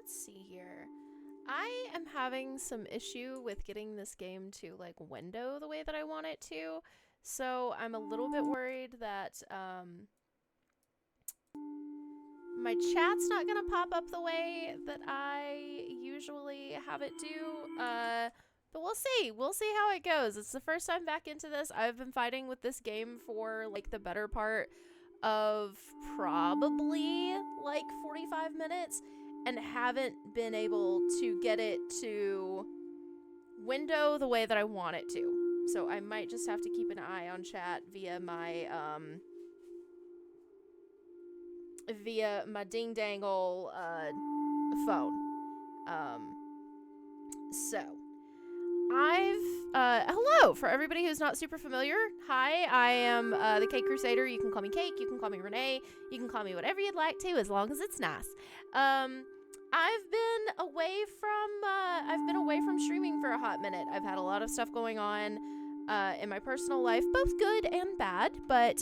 let's see here. I am having some issue with getting this game to like window the way that I want it to. So I'm a little bit worried that my chat's not gonna pop up the way that I usually have it do. But we'll see. We'll see how it goes. It's the first time back into this. I've been fighting with this game for like the better part of probably like 45 minutes and haven't been able to get it to window the way that I want it to. So I might just have to keep an eye on chat via my ding dangle phone. So hello for everybody who's not super familiar. Hi, I am the Cake Crusader. You can call me Cake, you can call me Renee, you can call me whatever you'd like to, as long as it's nice. I've been away from streaming for a hot minute. I've had a lot of stuff going on in my personal life, both good and bad, but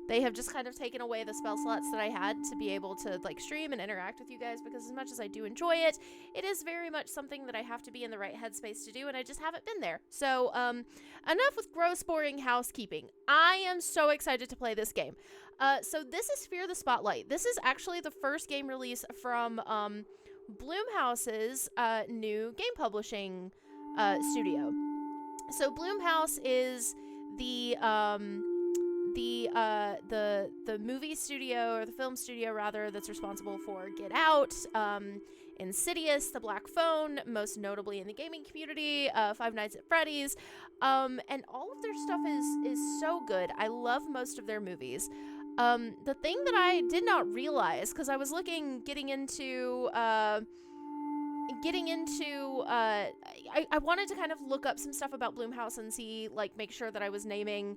they have just kind of taken away the spell slots that I had to be able to like stream and interact with you guys, because as much as I do enjoy it, it is very much something that I have to be in the right headspace to do, and I just haven't been there. So enough with gross boring housekeeping. I am so excited to play this game. So this is Fear the Spotlight. This is actually the first game release from Bloomhouse's new game publishing studio. So Bloomhouse is the movie studio, or the film studio rather, that's responsible for Get Out, Insidious, The Black Phone, most notably in the gaming community, Five Nights at Freddy's, and all of their stuff is so good. I love most of their movies. The thing that I did not realize, because I was getting into I wanted to kind of look up some stuff about Bloomhouse and see, like, make sure that I was naming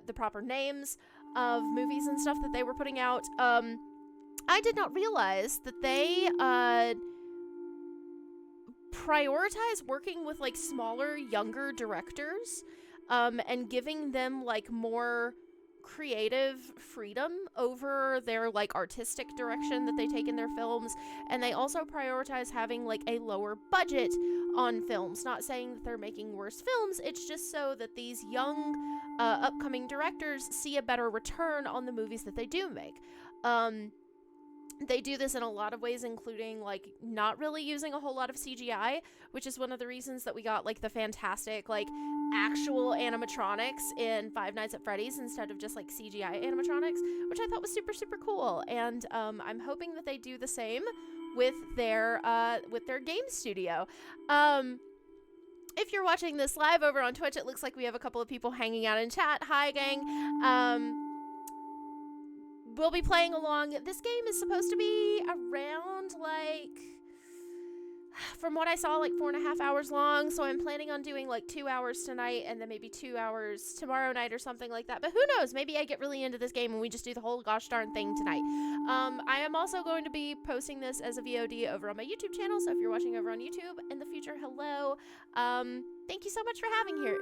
the proper names of movies and stuff that they were putting out. I did not realize that they prioritize working with like smaller, younger directors, and giving them like more creative freedom over their like artistic direction that they take in their films. And they also prioritize having like a lower budget on films. Not saying that they're making worse films, it's just so that these young upcoming directors see a better return on the movies that they do make. They do this in a lot of ways, including like not really using a whole lot of CGI, which is one of the reasons that we got like the fantastic like actual animatronics in Five Nights at Freddy's instead of just like CGI animatronics, which I thought was super, super cool. And I'm hoping that they do the same with their game studio. If you're watching this live over on Twitch, it looks like we have a couple of people hanging out in chat. Hi, gang. We'll be playing along. This game is supposed to be around, like, from what I saw, like 4.5 hours long. So I'm planning on doing like 2 hours tonight and then maybe 2 hours tomorrow night or something like that. But who knows? Maybe I get really into this game and we just do the whole gosh darn thing tonight. I am also going to be posting this as a VOD over on my YouTube channel. So if you're watching over on YouTube in the future, hello. Thank you so much for having here.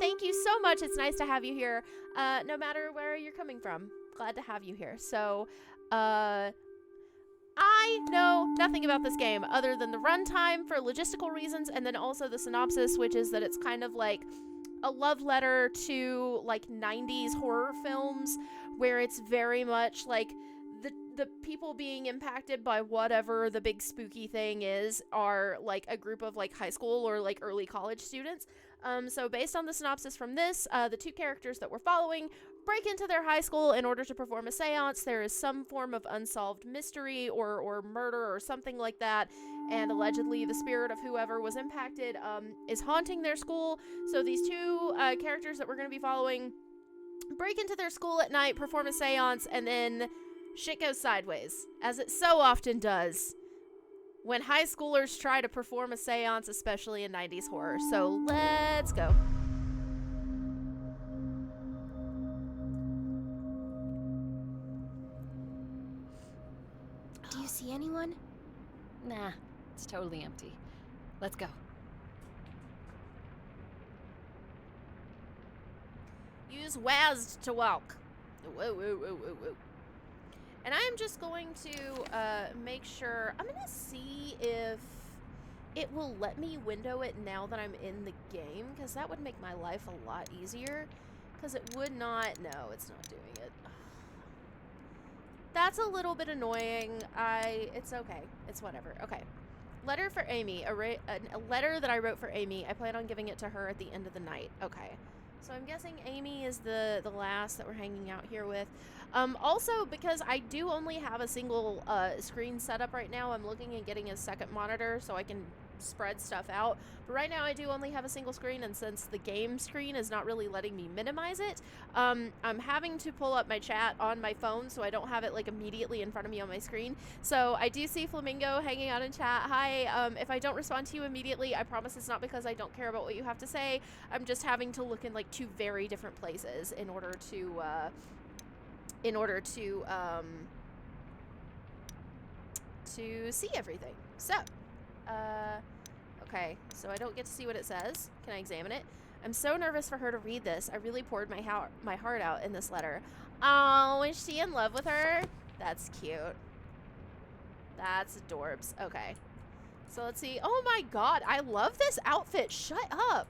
Thank you so much. It's nice to have you here, no matter where you're coming from. Glad to have you here. So, I know nothing about this game other than the runtime for logistical reasons, and then also the synopsis, which is that it's kind of like a love letter to like 90s horror films, where it's very much like the people being impacted by whatever the big spooky thing is are like a group of like high school or like early college students. So based on the synopsis from this, the two characters that we're following break into their high school in order to perform a seance. There is some form of unsolved mystery or murder or something like that, and allegedly the spirit of whoever was impacted is haunting their school. So these two characters that we're going to be following break into their school at night, perform a seance, and then shit goes sideways, as it so often does when high schoolers try to perform a seance, especially in 90s horror. So let's go. Do you see anyone? Nah, it's totally empty. Let's go. Use WASD to walk. Whoa, whoa, whoa, whoa, whoa. And I am just going to make sure. I'm going to see if it will let me window it now that I'm in the game, because that would make my life a lot easier. Because it would not. No, it's not doing it. That's a little bit annoying. It's okay. It's whatever. Okay. Letter for Amy. A letter that I wrote for Amy. I plan on giving it to her at the end of the night. Okay. So I'm guessing Amy is the last that we're hanging out here with. Also, because I do only have a single screen set up right now, I'm looking at getting a second monitor so I can spread stuff out. But right now I do only have a single screen, and since the game screen is not really letting me minimize it, I'm having to pull up my chat on my phone so I don't have it like immediately in front of me on my screen. So I do see Flamingo hanging out in chat. Hi, if I don't respond to you immediately, I promise it's not because I don't care about what you have to say. I'm just having to look in like two very different places in order to see everything. So, okay, so I don't get to see what it says. Can I examine it? I'm so nervous for her to read this. I really poured my heart out in this letter. Oh, is she in love with her? That's cute. That's adorbs. Okay. So let's see. Oh my god, I love this outfit. Shut up.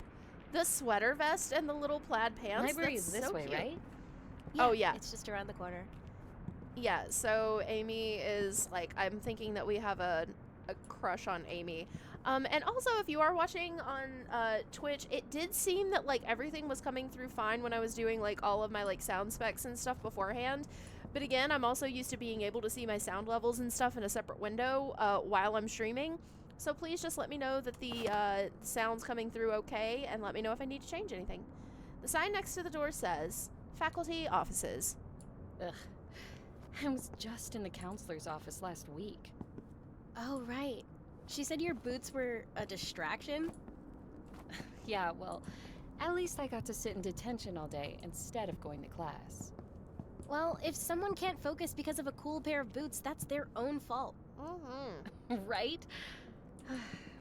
The sweater vest and the little plaid pants. Library That's is this so way, cute. right? Oh, yeah. It's just around the corner. Yeah, so Amy is, like, I'm thinking that we have a crush on Amy. And also, if you are watching on Twitch, it did seem that, like, everything was coming through fine when I was doing, like, all of my, like, sound specs and stuff beforehand. But again, I'm also used to being able to see my sound levels and stuff in a separate window while I'm streaming. So please just let me know that the sound's coming through okay, and let me know if I need to change anything. The sign next to the door says, Faculty Offices. Ugh. I was just in the counselor's office last week. Oh, right. She said your boots were a distraction? Yeah, well, at least I got to sit in detention all day instead of going to class. Well, if someone can't focus because of a cool pair of boots, that's their own fault. Mm-hmm. Right?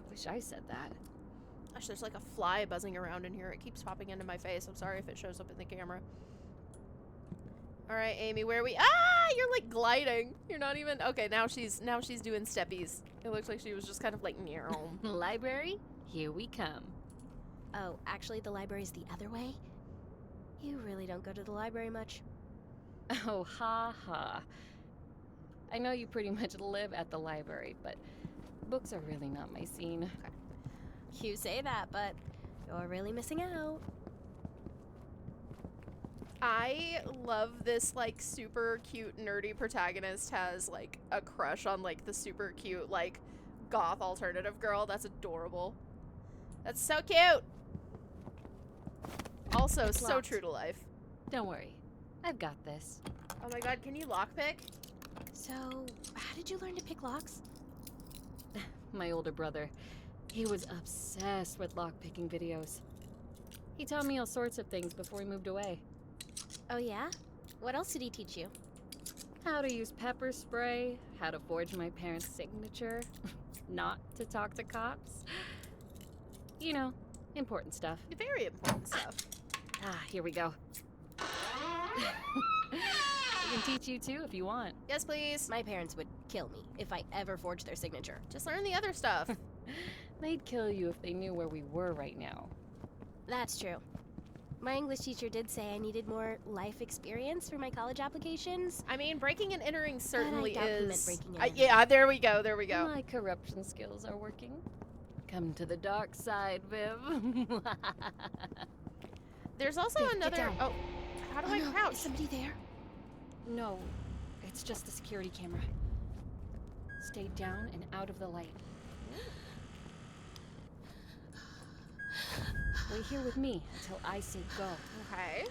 Wish I said that. Gosh, there's like a fly buzzing around in here. It keeps popping into my face. I'm sorry if it shows up in the camera. All right, Amy, where are we? Ah, you're like gliding. You're not even. Okay, now she's doing steppies. It looks like she was just kind of like meow. Library? Here we come. Oh, actually, the library's the other way? You really don't go to the library much. Oh, ha ha. I know you pretty much live at the library, but books are really not my scene. Okay. You say that, but you're really missing out. I love this like super cute nerdy protagonist has like a crush on like the super cute like goth alternative girl. That's adorable. That's so cute. Also, It's so locked. true to life. Don't worry. I've got this. Oh my god, can you lockpick? So, how did you learn to pick locks? My older brother. He was obsessed with lockpicking videos. He taught me all sorts of things before he moved away. Oh, yeah? What else did he teach you? How to use pepper spray, how to forge my parents' signature, not to talk to cops. You know, important stuff. Very important stuff. Ah, here we go. I can teach you too if you want. Yes, please. My parents would kill me if I ever forged their signature. Just learn the other stuff. They'd kill you if they knew where we were right now. That's true. My English teacher did say I needed more life experience for my college applications. I mean, breaking and entering certainly doubt he meant is. breaking and entering. Yeah, there we go. There we go. My corruption skills are working. Come to the dark side, Viv. There's also Viv, get another. down. Oh, how do I no, crouch? Is somebody there? No, it's just the security camera. Stay down and out of the light. Wait here with me until I say go. Okay.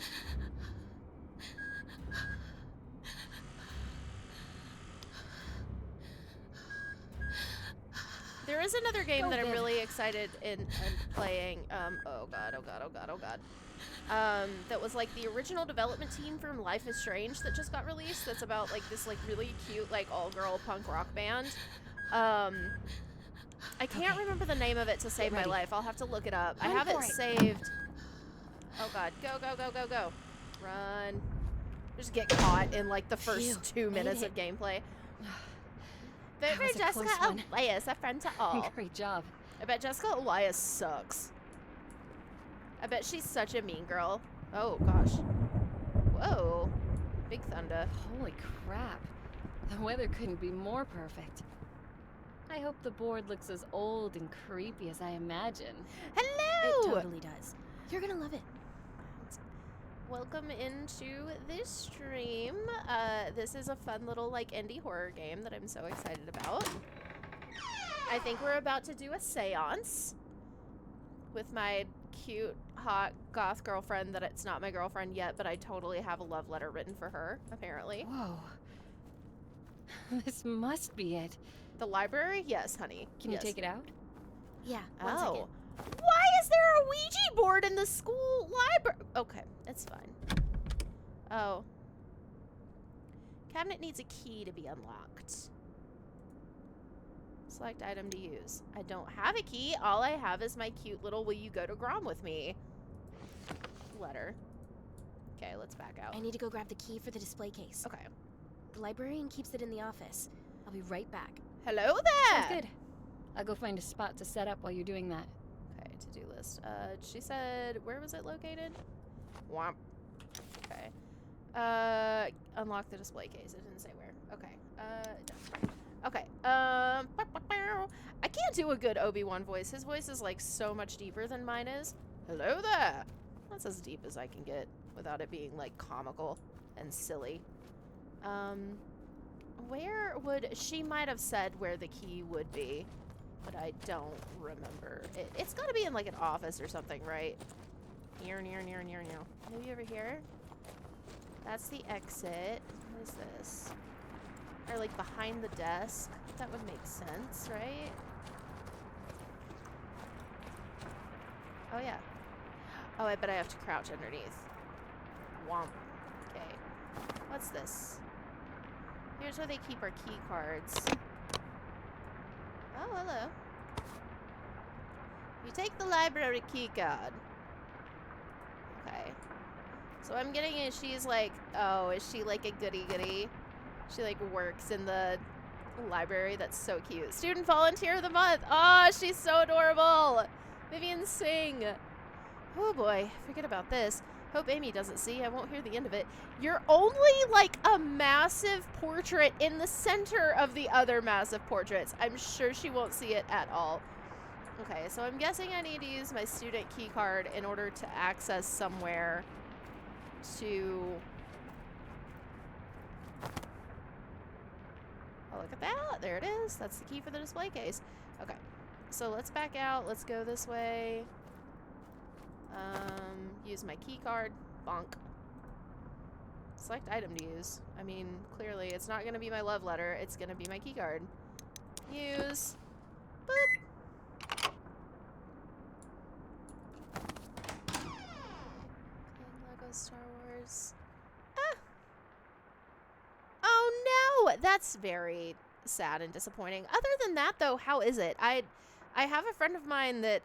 There is another game Go, that I'm Viv. really excited in playing. Oh god, oh god, oh god, oh god. That was like the original development team from Life is Strange that just got released. That's about like this like really cute like all-girl punk rock band. I can't remember the name of it to save my ready. life. I'll have to look it up. I Run have it for it. saved. Oh god, go, go, go, go, go. Run. Just get caught in like the first Phew, 2 minutes made of gameplay. That was a Jessica close one. Elias, a friend to all. Great job. I bet Jessica Elias sucks. I bet she's such a mean girl. Oh gosh. Whoa. Big thunder. Holy crap. The weather couldn't be more perfect. I hope the board looks as old and creepy as I imagine. Hello! It totally does. You're gonna love it. Welcome into this stream. This is a fun little like indie horror game that I'm so excited about. I think we're about to do a seance with my cute, hot, goth girlfriend that it's not my girlfriend yet, but I totally have a love letter written for her, apparently. Whoa. This must be it. The library? Yes, honey. Can you take it out? Yeah, one second. Oh. Why is there a Ouija board in the school library? Okay, it's fine. Oh. Cabinet needs a key to be unlocked. Select item to use. I don't have a key. All I have is my cute little will you go to Grom with me letter. Okay, let's back out. I need to go grab the key for the display case. Okay. The librarian keeps it in the office. I'll be right back. Hello there! Sounds good. I'll go find a spot to set up while you're doing that. Okay, to-do list. She said, where was it located? Womp. Okay. Unlock the display case. It didn't say where. Okay. Done. Okay. I can't do a good Obi-Wan voice. His voice is like so much deeper than mine is. Hello there. That's as deep as I can get without it being like comical and silly. Where would she might have said where the key would be, but I don't remember. It's got to be in like an office or something, right? Near. Maybe over here. That's the exit. What is this? Or like behind the desk. That would make sense, right? Oh yeah. Oh, I bet I have to crouch underneath. Womp. Okay. What's this? Here's where they keep our key cards. Oh, hello. You take the library key card. Okay. So I'm getting it. She's like, oh, is she like a goody-goody? She like works in the library. That's so cute. Student volunteer of the month. Oh, she's so adorable. Vivian Singh. Oh boy, forget about this. Hope Amy doesn't see. I won't hear the end of it. You're only like a massive portrait in the center of the other massive portraits. I'm sure she won't see it at all. Okay, so I'm guessing I need to use my student key card in order to access somewhere to... Oh, look at that. There it is. That's the key for the display case. Okay, so let's back out. Let's go this way. Use my key card. Bonk. Select item to use. I mean, clearly it's not going to be my love letter. It's going to be my key card. Use. Boop. Lego Star Wars. Ah. Oh no! That's very sad and disappointing. Other than that though, how is it? I have a friend of mine that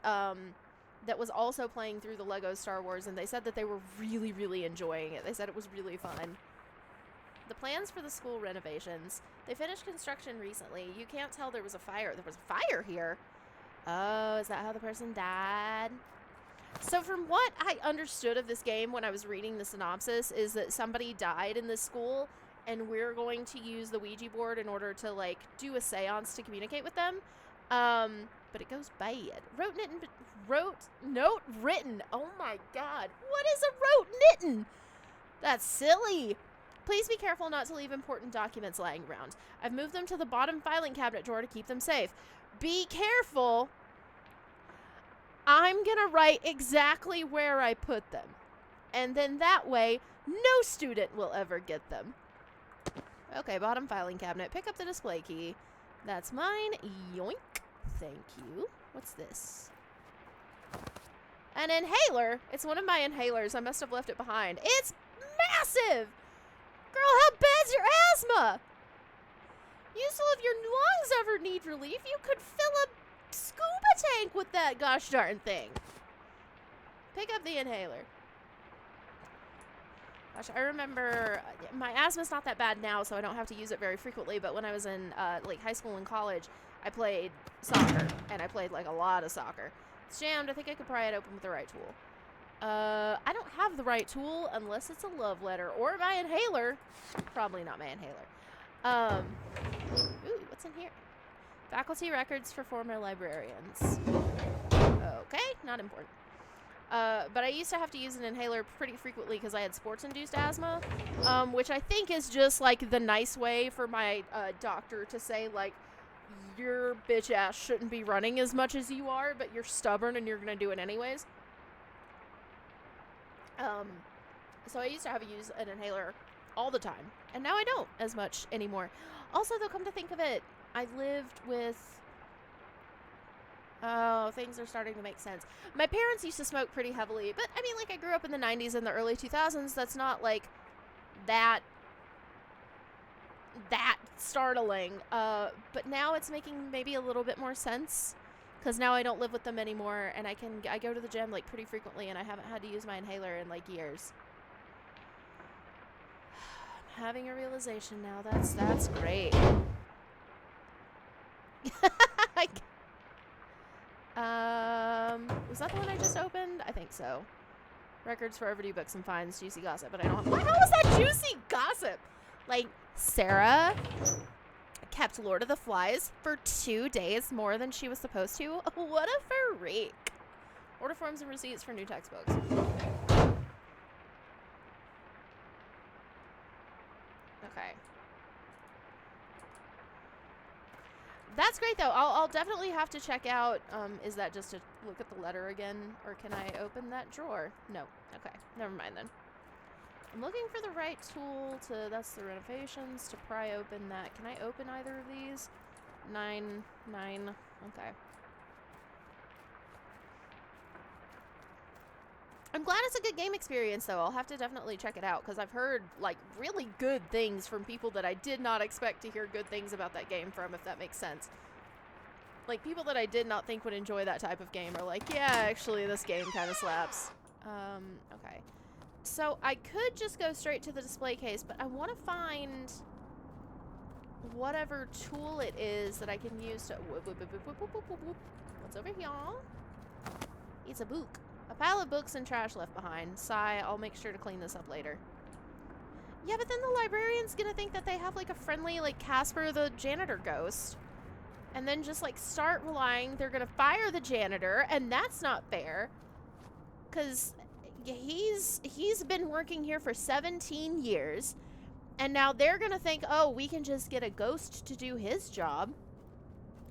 that was also playing through the Lego Star Wars, and they said that they were really, really enjoying it. They said it was really fun. The plans for the school renovations. They finished construction recently. You can't tell there was a fire. There was a fire here. Oh, is that how the person died? So from what I understood of this game when I was reading the synopsis is that somebody died in this school, and we're going to use the Ouija board in order to, like, do a seance to communicate with them. But it goes bad. Note written. Oh my god. What is a rote knitten? That's silly. Please be careful not to leave important documents lying around. I've moved them to the bottom filing cabinet drawer to keep them safe. Be careful. I'm gonna write exactly where I put them. And then that way, no student will ever get them. Okay, bottom filing cabinet. Pick up the display key. That's mine. Yoink. Thank you. What's this? An inhaler. It's one of my inhalers. I must have left it behind. It's massive! Girl, how bad's your asthma? You still have your lungs ever need relief? You could fill a scuba tank with that gosh darn thing. Pick up the inhaler. Gosh, I remember my asthma's not that bad now, so I don't have to use it very frequently, but when I was in like high school and college, I played soccer, and I played like a lot of soccer. It's jammed. I think I could pry it open with the right tool. I don't have the right tool unless it's a love letter or my inhaler. Probably not my inhaler. Ooh, what's in here? Faculty records for former librarians. Okay, not important. But I used to have to use an inhaler pretty frequently because I had sports-induced asthma, which I think is just, like, the nice way for my doctor to say, like, your bitch ass shouldn't be running as much as you are, but you're stubborn and you're gonna do it anyways. So I used to have to use an inhaler all the time, and now I don't as much anymore. Also, though, come to think of it, I lived with... Oh, things are starting to make sense. My parents used to smoke pretty heavily, but, I mean, like, I grew up in the 90s and the early 2000s. That's not, like, that startling. But now it's making maybe a little bit more sense, because now I don't live with them anymore, and I go to the gym, like, pretty frequently, and I haven't had to use my inhaler in, like, years. I'm having a realization now. That's great. Was that the one I just opened? I think so. Records for overdue books and fines, juicy gossip, but I don't have... What? How was that juicy gossip? Like, Sarah kept Lord of the Flies for 2 days more than she was supposed to. What a freak. Order forms and receipts for new textbooks. Okay. That's great, though. I'll definitely have to check out, is that just to look at the letter again? Or can I open that drawer? No. Okay. Never mind, then. I'm looking for the right tool to, that's the renovations, to pry open that. Can I open either of these? 9. Okay. I'm glad it's a good game experience, though. I'll have to definitely check it out, because I've heard, like, really good things from people that I did not expect to hear good things about that game from, if that makes sense. Like, people that I did not think would enjoy that type of game are like, yeah, actually, this game kind of slaps. Okay. So, I could just go straight to the display case, but I want to find whatever tool it is that I can use to... What's over here? It's a book. A pile of books and trash left behind. Sigh, I'll make sure to clean this up later. Yeah, but then the librarian's gonna think that they have, like, a friendly, like, Casper the janitor ghost. And then just, like, start relying. They're gonna fire the janitor, and that's not fair. Because he's been working here for 17 years. And now they're gonna think, oh, we can just get a ghost to do his job.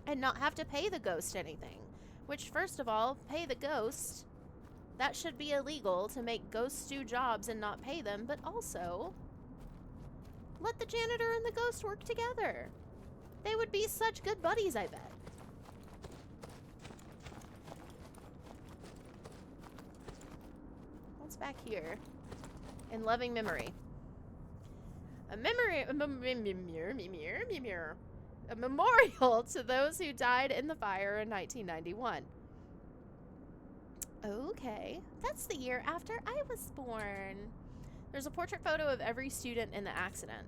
And not have to pay the ghost anything. Which, first of all, pay the ghost... That should be illegal, to make ghosts do jobs and not pay them, but also let the janitor and the ghost work together. They would be such good buddies, I bet. What's back here? In loving memory. A memorial to those who died in the fire in 1991. Okay, that's the year after I was born. There's a portrait photo of every student in the accident.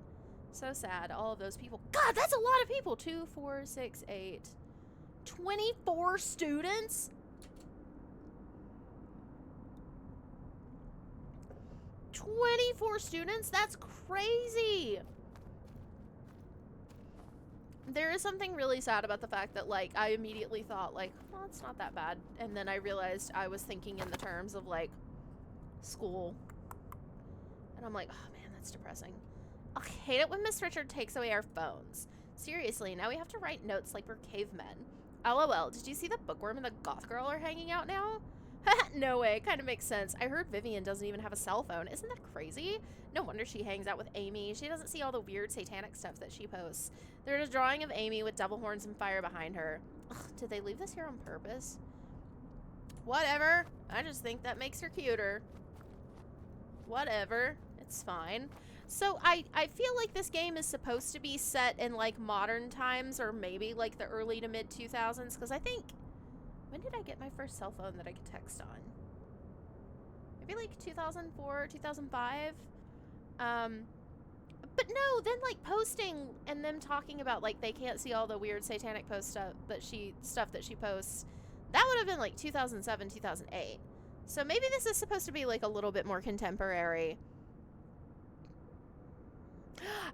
So sad, all of those people. God, that's a lot of people. 2, 4, 6, 8. 24 students? $24 students? That's crazy. There is something really sad about the fact that, like, I immediately thought, like, well, it's not that bad. And then I realized I was thinking in the terms of, like, school. And I'm like, oh, man, that's depressing. I hate it when Miss Richard takes away our phones. Seriously, now we have to write notes like we're cavemen. LOL, did you see the bookworm and the goth girl are hanging out now? No way, kind of makes sense. I heard Vivian doesn't even have a cell phone. Isn't that crazy? No wonder she hangs out with Amy. She doesn't see all the weird satanic stuff that she posts. There's a drawing of Amy with devil horns and fire behind her. Ugh, did they leave this here on purpose? Whatever. I just think that makes her cuter. Whatever. It's fine. So I feel like this game is supposed to be set in, like, modern times, or maybe like the early to mid 2000s, because I think... When did I get my first cell phone that I could text on? Maybe like 2004, 2005? But no, then like posting and them talking about like they can't see all the weird satanic stuff that she posts. That would have been like 2007, 2008. So maybe this is supposed to be like a little bit more contemporary.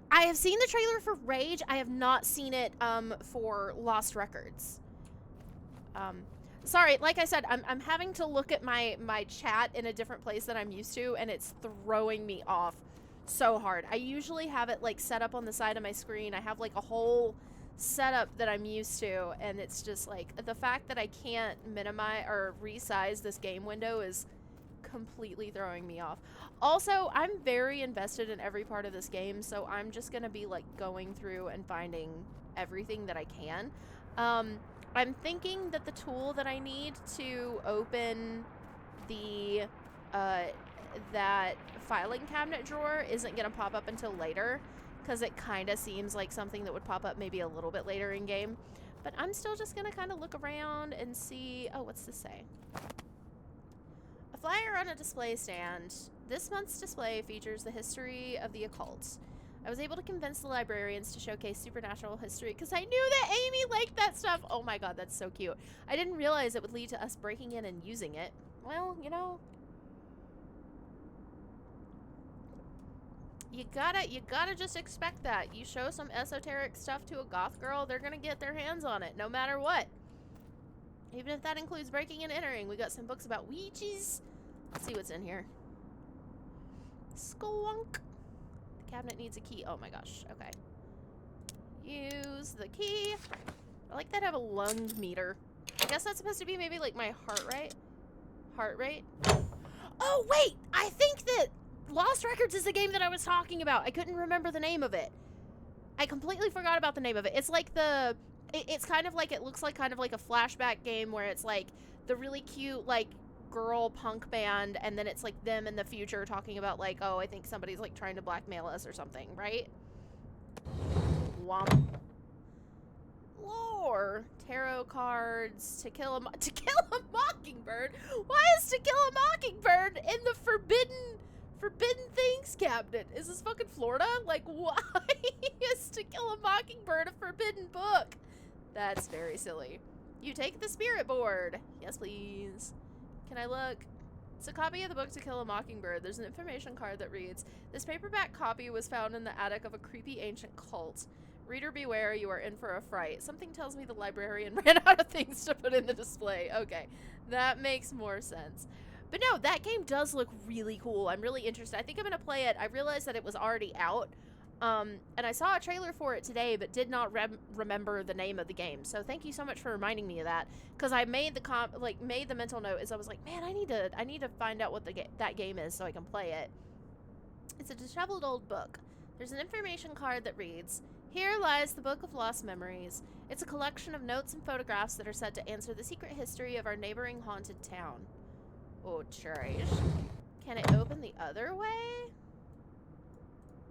I have seen the trailer for Rage. I have not seen it for Lost Records. Sorry, like I said, I'm having to look at my chat in a different place than I'm used to, and it's throwing me off so hard. I usually have it like set up on the side of my screen. I have like a whole setup that I'm used to, and it's just like the fact that I can't minimize or resize this game window is completely throwing me off. Also, I'm very invested in every part of this game, so I'm just gonna be like going through and finding everything that I can. I'm thinking that the tool that I need to open the that filing cabinet drawer isn't gonna pop up until later, because it kind of seems like something that would pop up maybe a little bit later in game. But I'm still just gonna kind of look around and see. Oh, what's this say? A flyer on a display stand. This month's display features the history of the occult. I was able to convince the librarians to showcase supernatural history because I knew that Amy liked that stuff. Oh my god, that's so cute. I didn't realize it would lead to us breaking in and using it. Well, you know, you gotta just expect that. You show some esoteric stuff to a goth girl, they're gonna get their hands on it, no matter what. Even if that includes breaking and entering. We got some books about Ouija's. Let's see what's in here. Squonk. The cabinet needs a key. Oh my gosh. Okay. Use the key. I like that I have a lung meter. I guess that's supposed to be maybe like my heart rate. Heart rate. Oh wait! I think that Lost Records is the game that I was talking about. I couldn't remember the name of it. I completely forgot about the name of it. It's like the... It's kind of like... It looks like kind of like a flashback game where it's like the really cute like girl punk band, and then it's like them in the future talking about like, oh, I think somebody's like trying to blackmail us or something, right? Womp. Lore. Tarot cards. To Kill a Mockingbird? Why is To Kill a Mockingbird in the Forbidden Things cabinet? Is this fucking Florida? Like, why is To Kill a Mockingbird a forbidden book? That's very silly. You take the spirit board. Yes, please. Can I look? It's a copy of the book To Kill a Mockingbird. There's an information card that reads, this paperback copy was found in the attic of a creepy ancient cult. Reader beware, you are in for a fright. Something tells me the librarian ran out of things to put in the display. Okay, that makes more sense. But no, that game does look really cool. I'm really interested. I think I'm going to play it. I realized that it was already out. And I saw a trailer for it today, but did not remember the name of the game. So thank you so much for reminding me of that. Because I made the mental note as I was like, man, I need to find out what that game is so I can play it. It's a disheveled old book. There's an information card that reads, here lies the Book of Lost Memories. It's a collection of notes and photographs that are said to answer the secret history of our neighboring haunted town. Oh, trash. Can it open the other way?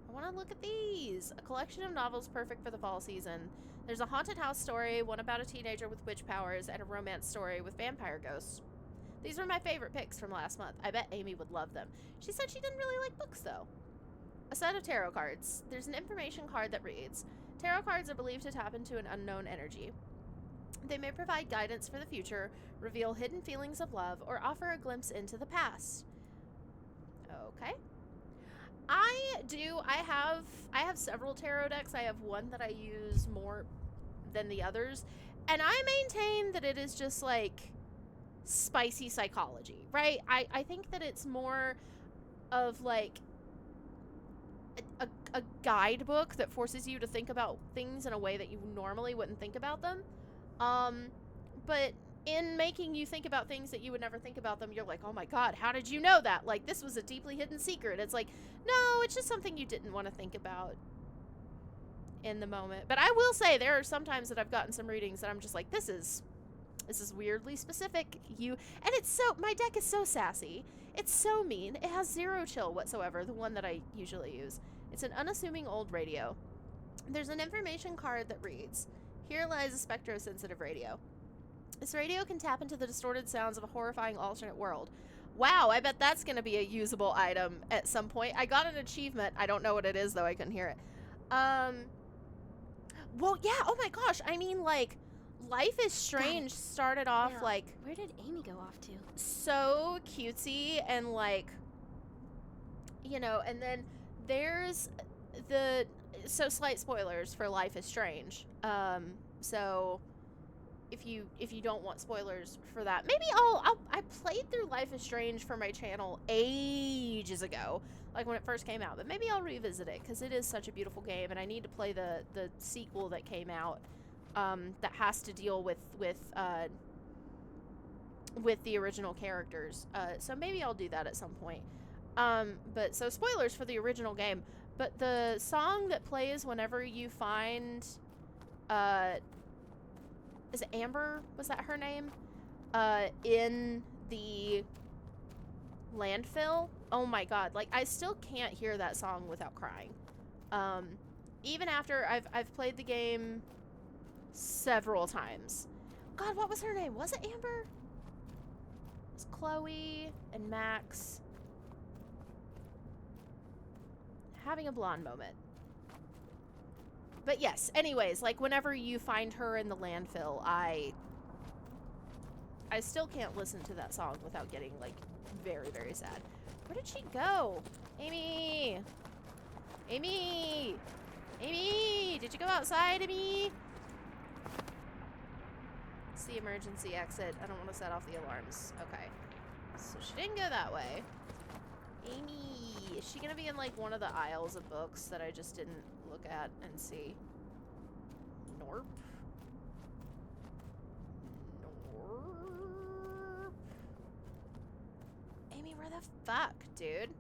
I want to look at these. A collection of novels perfect for the fall season. There's a haunted house story, one about a teenager with witch powers, and a romance story with vampire ghosts. These were my favorite picks from last month. I bet Amy would love them. She said she didn't really like books, though. A set of tarot cards. There's an information card that reads, tarot cards are believed to tap into an unknown energy. They may provide guidance for the future, reveal hidden feelings of love, or offer a glimpse into the past. Okay. I have several tarot decks. I have one that I use more than the others, and I maintain that it is just like spicy psychology, right? I think that it's more of like a guidebook that forces you to think about things in a way that you normally wouldn't think about them. But in making you think about things that you would never think about them, you're like, oh my god, how did you know that? Like, this was a deeply hidden secret. It's like, no, it's just something you didn't want to think about in the moment. But I will say, there are some times that I've gotten some readings that I'm just like, this is weirdly specific. And it's so, my deck is so sassy. It's so mean. It has zero chill whatsoever, the one that I usually use. It's an unassuming old radio. There's an information card that reads, here lies a spectro-sensitive radio. This radio can tap into the distorted sounds of a horrifying alternate world. Wow, I bet that's gonna be a usable item at some point. I got an achievement. I don't know what it is, though. I couldn't hear it. Well, yeah, oh my gosh. I mean, like, Life is Strange started off, Now, like, where did Amy go off to? so cutesy and, like, you know, and then there's the... So, slight spoilers for Life is Strange. So... If you don't want spoilers for that, maybe I played through Life is Strange for my channel ages ago, like when it first came out, but maybe I'll revisit it because it is such a beautiful game, and I need to play the sequel that came out that has to deal with the original characters. So maybe I'll do that at some point. But so spoilers for the original game, but the song that plays whenever you find is it Amber? Was that her name? In the landfill. Oh my god. Like, I still can't hear that song without crying. Even after I've played the game several times. God, what was her name? Was it Amber? It was Chloe and Max. Having a blonde moment. But yes, anyways, like, whenever you find her in the landfill, I still can't listen to that song without getting, like, very, very sad. Where did she go? Amy! Amy! Amy! Did you go outside, Amy? It's the emergency exit. I don't want to set off the alarms. Okay. So she didn't go that way. Amy! Is she gonna be in, like, one of the aisles of books that I just didn't look at and see? Norp. Norp. Amy, where the fuck, dude?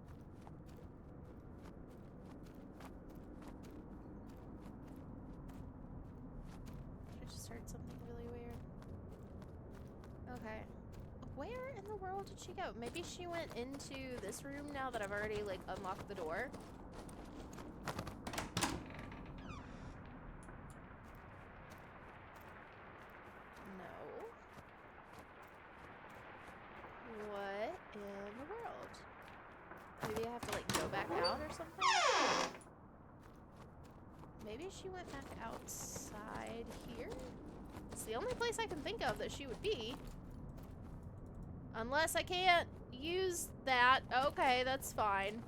I just heard something really weird. Okay. Where in the world did she go? Maybe she went into this room now that I've already, like, unlocked the door. No. What in the world? Maybe I have to, like, go back out or something? Maybe she went back outside here? It's the only place I can think of that she would be. Unless I can't use that. Okay, that's fine.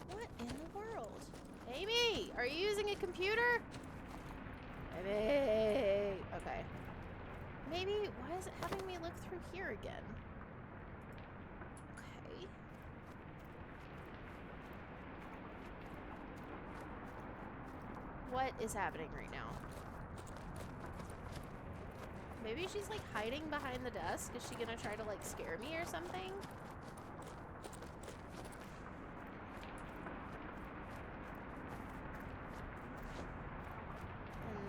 What in the world? Amy, are you using a computer? Amy. Okay. Maybe, why is it having me look through here again? Okay. What is happening right now? Maybe she's, like, hiding behind the desk. Is she gonna try to, like, scare me or something?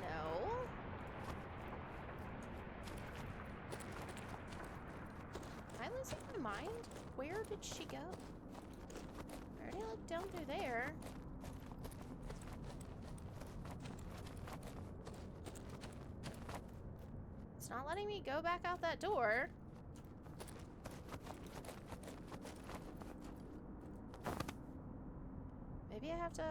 No. Am I losing my mind? Where did she go? I already looked down through there. It's not letting me go back out that door. Maybe I have to...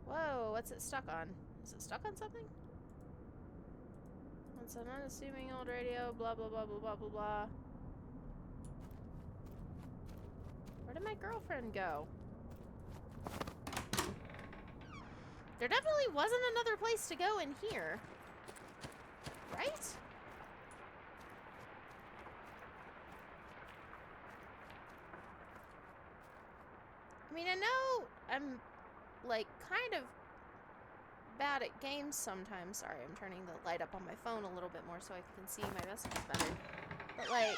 Whoa, what's it stuck on? Is it stuck on something? It's an unassuming old radio, blah, blah, blah, blah, blah, blah, blah. Where did my girlfriend go? There definitely wasn't another place to go in here. Right? I mean, I know I'm, like, kind of bad at games sometimes. Sorry, I'm turning the light up on my phone a little bit more so I can see my messages better. But, like...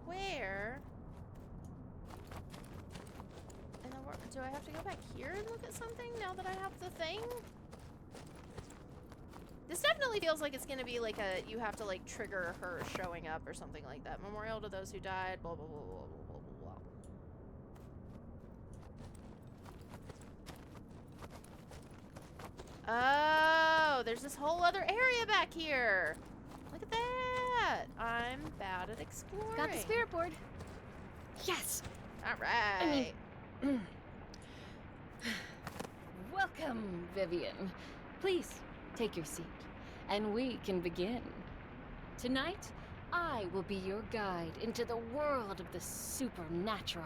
Where in the world? Do I have to go back here and look at something now that I have the thing? This definitely feels like it's gonna be like a, you have to like trigger her showing up or something like that. Memorial to those who died, blah, blah, blah, blah, blah, blah, Oh, there's this whole other area back here. Look at that. I'm bad at exploring. Got the spirit board. Yes! All right. Welcome, Vivian. Please, take your seat, and we can begin. Tonight, I will be your guide into the world of the supernatural.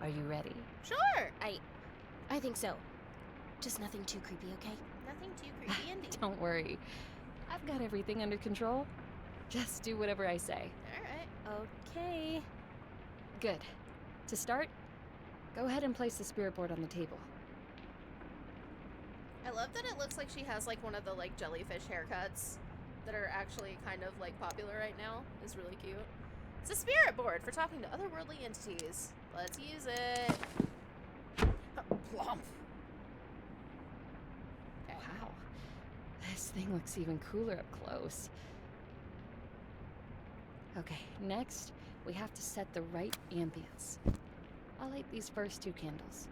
Are you ready? Sure. I think so. Just nothing too creepy, okay? Nothing too creepy indeed. Don't worry. I've got everything under control. Just do whatever I say. All right. Okay. Good. To start, go ahead and place the spirit board on the table. I love that it looks like she has like one of the like jellyfish haircuts that are actually kind of like popular right now. It's really cute. It's a spirit board for talking to otherworldly entities. Let's use it. Plump. Okay. Wow. This thing looks even cooler up close. Okay, next, we have to set the right ambience. I'll light these first 2 candles.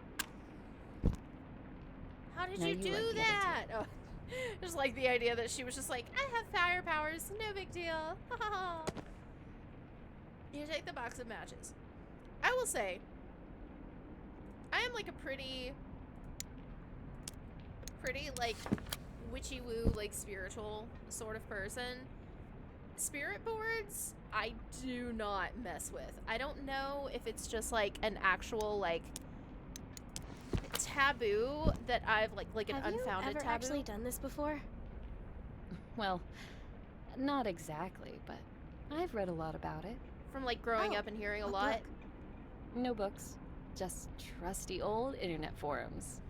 How did Now you you do light the other that? Oh, just like the idea that she was just like, I have fire powers, no big deal. You take the box of matches. I will say, I am like a pretty like witchy woo, like spiritual sort of person. Spirit boards, I do not mess with. I don't know if it's just like an actual like taboo that I've like an Have you unfounded ever taboo. actually done this before? Well, not exactly, but I've read a lot about it. From like growing Oh, up and hearing a a lot. book. No books, just trusty old internet forums.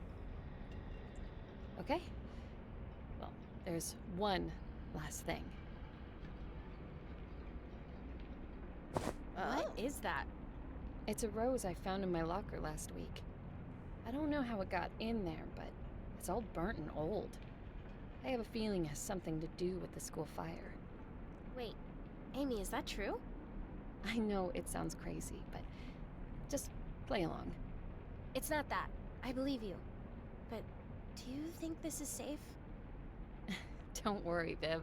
Okay? Well, there's one last thing. What is that? It's a rose I found in my locker last week. I don't know how it got in there, but it's all burnt and old. I have a feeling it has something to do with the school fire. Wait, Amy, is that true? I know it sounds crazy, but just play along. It's not that. I believe you. But do you think this is safe? Don't worry, Viv.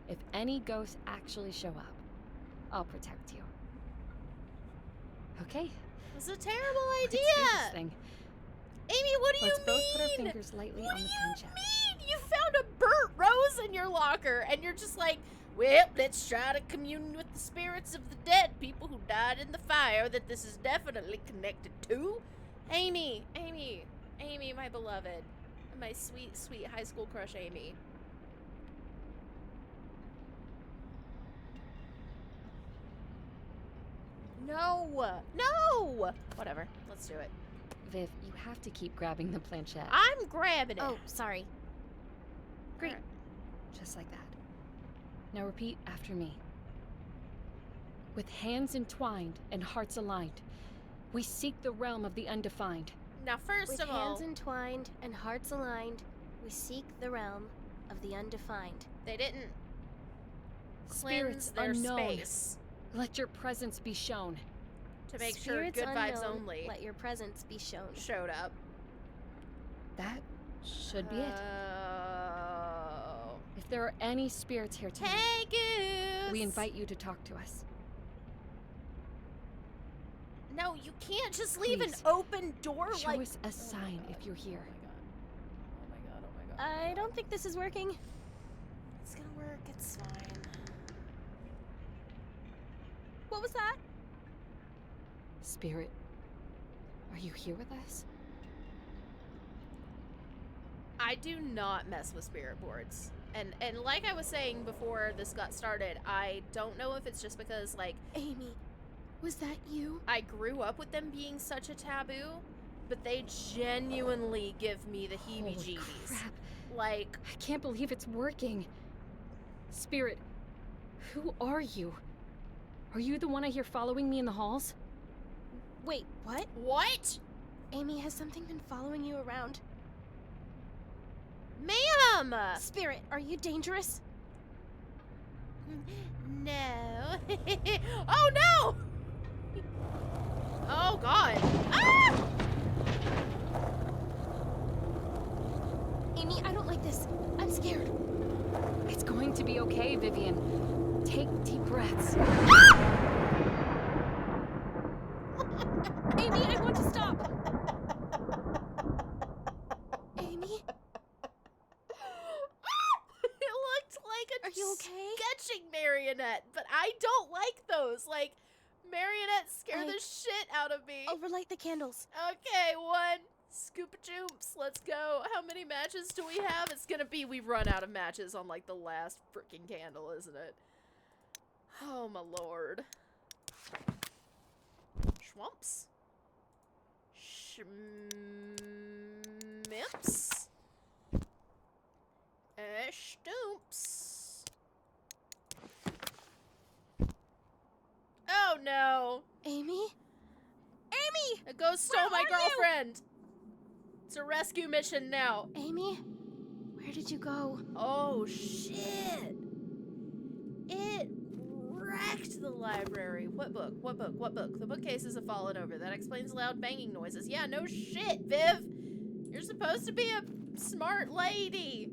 If any ghosts actually show up, I'll protect you. Okay, It's a terrible let's do idea. this thing. Amy, what do Let's you both put our mean? fingers lightly What on do the you planchette. mean? You found a burnt rose in your locker and you're just like, well, let's try to commune with the spirits of the dead people who died in the fire that this is definitely connected to. Amy, my beloved. My sweet, sweet high school crush, Amy. No! Whatever, let's do it. Viv, you have to keep grabbing the planchette. I'm grabbing it. Oh, sorry. Great. Just like that. Now repeat after me. With hands entwined and hearts aligned, we seek the realm of the undefined. Now, first With of all, hands entwined and hearts aligned, we seek the realm of the undefined. they didn't cleanse Spirits their unknown, space let your presence be shown. to make Spirits sure good vibes unknown, only let your presence be shown. showed up. That should be it. Oh. If there are any spirits here tonight, Hey, Goose! we invite you to talk to us. No, you can't just leave an Please, open door Show like. us a sign if you're here. Oh my god. I don't think this is working. It's gonna work. It's fine. What was that? Spirit, are you here with us? I do not mess with spirit boards. And like I was saying before this got started, I don't know if it's just because like Amy, was that you? I grew up with them being such a taboo, but they genuinely give me the Holy heebie-jeebies. crap. Like, I can't believe it's working. Spirit, who are you? Are you the one I hear following me in the halls? Wait, what? what? Amy, has something been following you around? Ma'am! Spirit, are you dangerous? No. Oh no! Oh god. Ah! okay, Vivian. Take deep breaths. Amy, I want to stop. Amy, It looked like a are you okay? sketching marionette, but I don't like those. Like, marionettes scare the I- shit out of me. Overlight the candles. Okay, one. Scoop of joops. Let's go. How many matches do we have? It's gonna be we run out of matches on like the last freaking candle, isn't it? Oh my lord. Schwumps. Schmimps. Stumps. Oh no. Amy? Amy! A ghost stole Where my are you? girlfriend. It's a rescue mission now. Amy? Where did you go? Oh shit. It wrecked the library. What book? What book? What book? The bookcases have fallen over. That explains loud banging noises. Yeah, no shit, Viv. You're supposed to be a smart lady.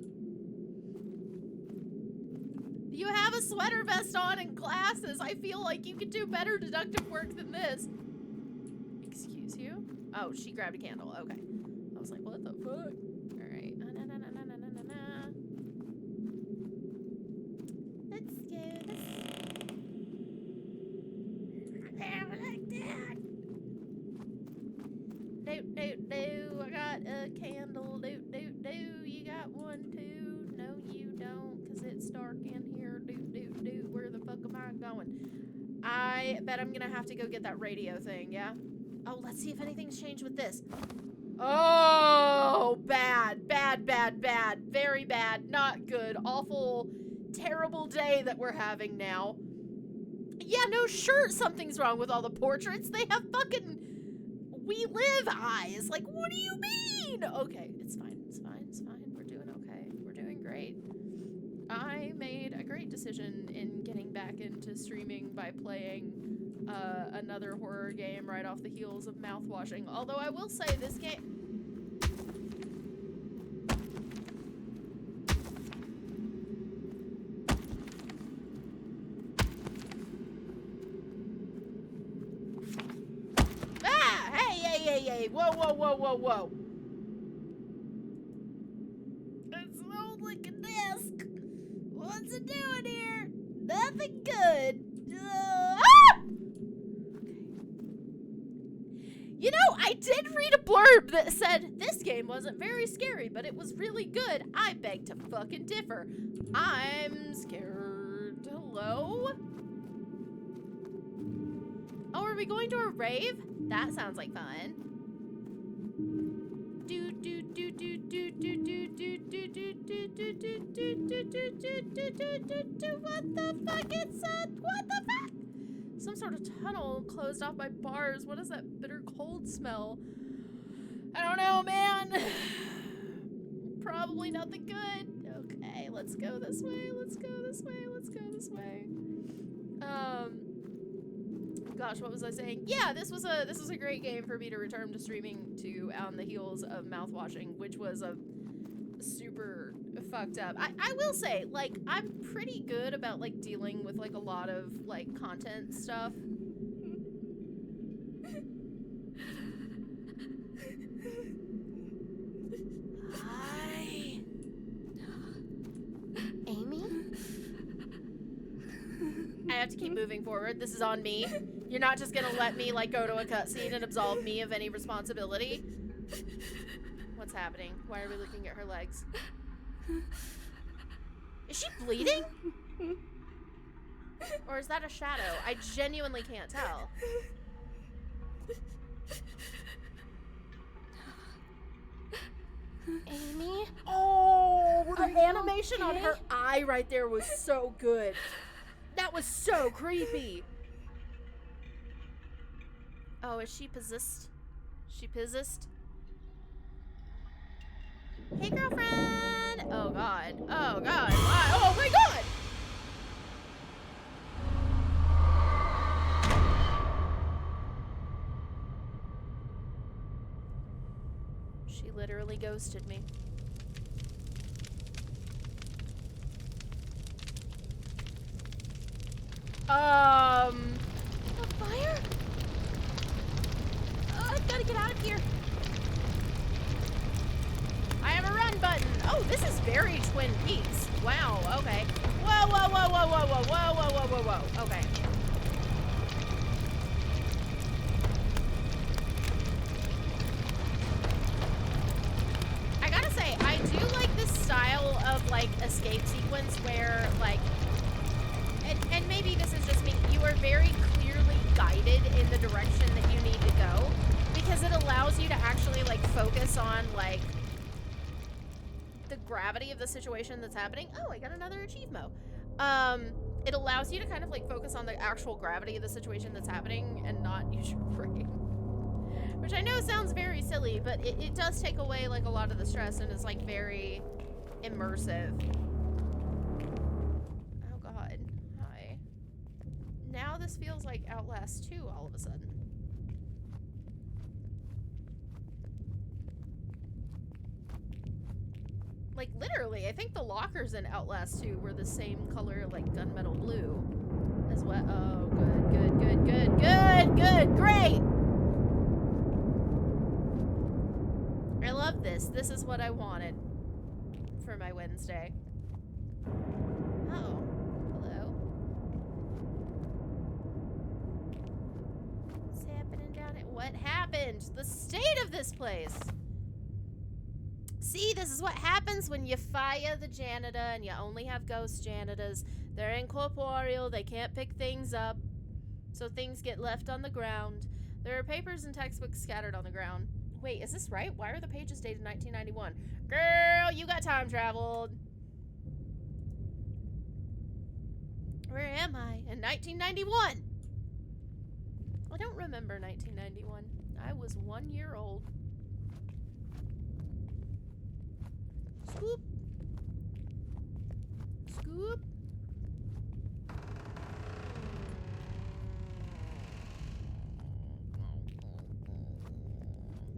You have a sweater vest on and glasses. I feel like you could do better deductive work than this. Excuse you? Oh, she grabbed a candle. Okay. I was like, what the fuck? Alright. Let's go. Do. I got a candle. Do. You got one too? No, you don't, because it's dark in here. Do. Where the fuck am I going? I bet I'm gonna have to go get that radio thing, yeah? Oh, let's see if anything's changed with this. Oh, bad. Very bad. Not good. Awful, terrible day that we're having now. Yeah, no, sure, something's wrong with all the portraits. They have fucking We Live eyes. Like, what do you mean? Okay, it's fine. We're doing okay. We're doing great. I made a great decision in getting back into streaming by playing another horror game right off the heels of mouthwashing. Although I will say this game... Ah! Hey! Whoa! It smells like a desk. What's it doing here? Nothing good. Ah! You know, I did read a blurb that said this game wasn't very scary, but it was really good. I beg to fucking differ. I'm scared. Hello? Oh, are we going to a rave? That sounds like fun. What the fuck? What the fuck? Some sort of tunnel closed off by bars. What is that bitter cold smell? I don't know, man. Probably nothing good. Okay, let's go this way. Gosh, what was I saying? Yeah, this was a great game for me to return to streaming to on the heels of mouthwashing, which was a super fucked up. I will say, like, I'm pretty good about like dealing with like a lot of like content stuff. Hi. Amy? I have to keep moving forward. This is on me. You're not just gonna let me like go to a cutscene and absolve me of any responsibility. What's happening? Why are we looking at her legs? Is she bleeding? Or is that a shadow? I genuinely can't tell. Amy? Oh, the Are you animation on okay? her eye right there was so good. That was so creepy. Oh, is she possessed? She possessed? Hey, girlfriend! Oh, God. Oh, God. Why? Oh, my God! She literally ghosted me. A fire? I've got to get out of here. I have a run button. Oh, this is very Twin Peaks. Wow, okay. Whoa, whoa, whoa, whoa, whoa, whoa, whoa, whoa, whoa, whoa, whoa. Okay. I gotta say, I do like this style of, like, escape sequence where, like, and maybe this is just me, you are very clearly guided in the direction that you need to go, because it allows you to actually, like, focus on, like, the gravity of the situation that's happening. Oh, I got another achievement. It allows you to kind of, like, focus on the actual gravity of the situation that's happening and not use your brain. Which I know sounds very silly, but it does take away, like, a lot of the stress and is, like, very immersive. Oh, God. Hi. Now this feels like Outlast 2 all of a sudden. Like, literally, I think the lockers in Outlast 2 were the same color, like, gunmetal blue as well. Oh, good, good, good, good, good, good, great! I love this. This is what I wanted for my Wednesday. Oh, hello. What's happening down here? What happened? The state of this place! See, this is what happens when you fire the janitor and you only have ghost janitors. They're incorporeal, they can't pick things up, so things get left on the ground. There are papers and textbooks scattered on the ground. Wait, is this right? Why are the pages dated 1991? Girl, you got time traveled. Where am I? In 1991. I don't remember 1991. I was 1 year old. Scoop. Scoop.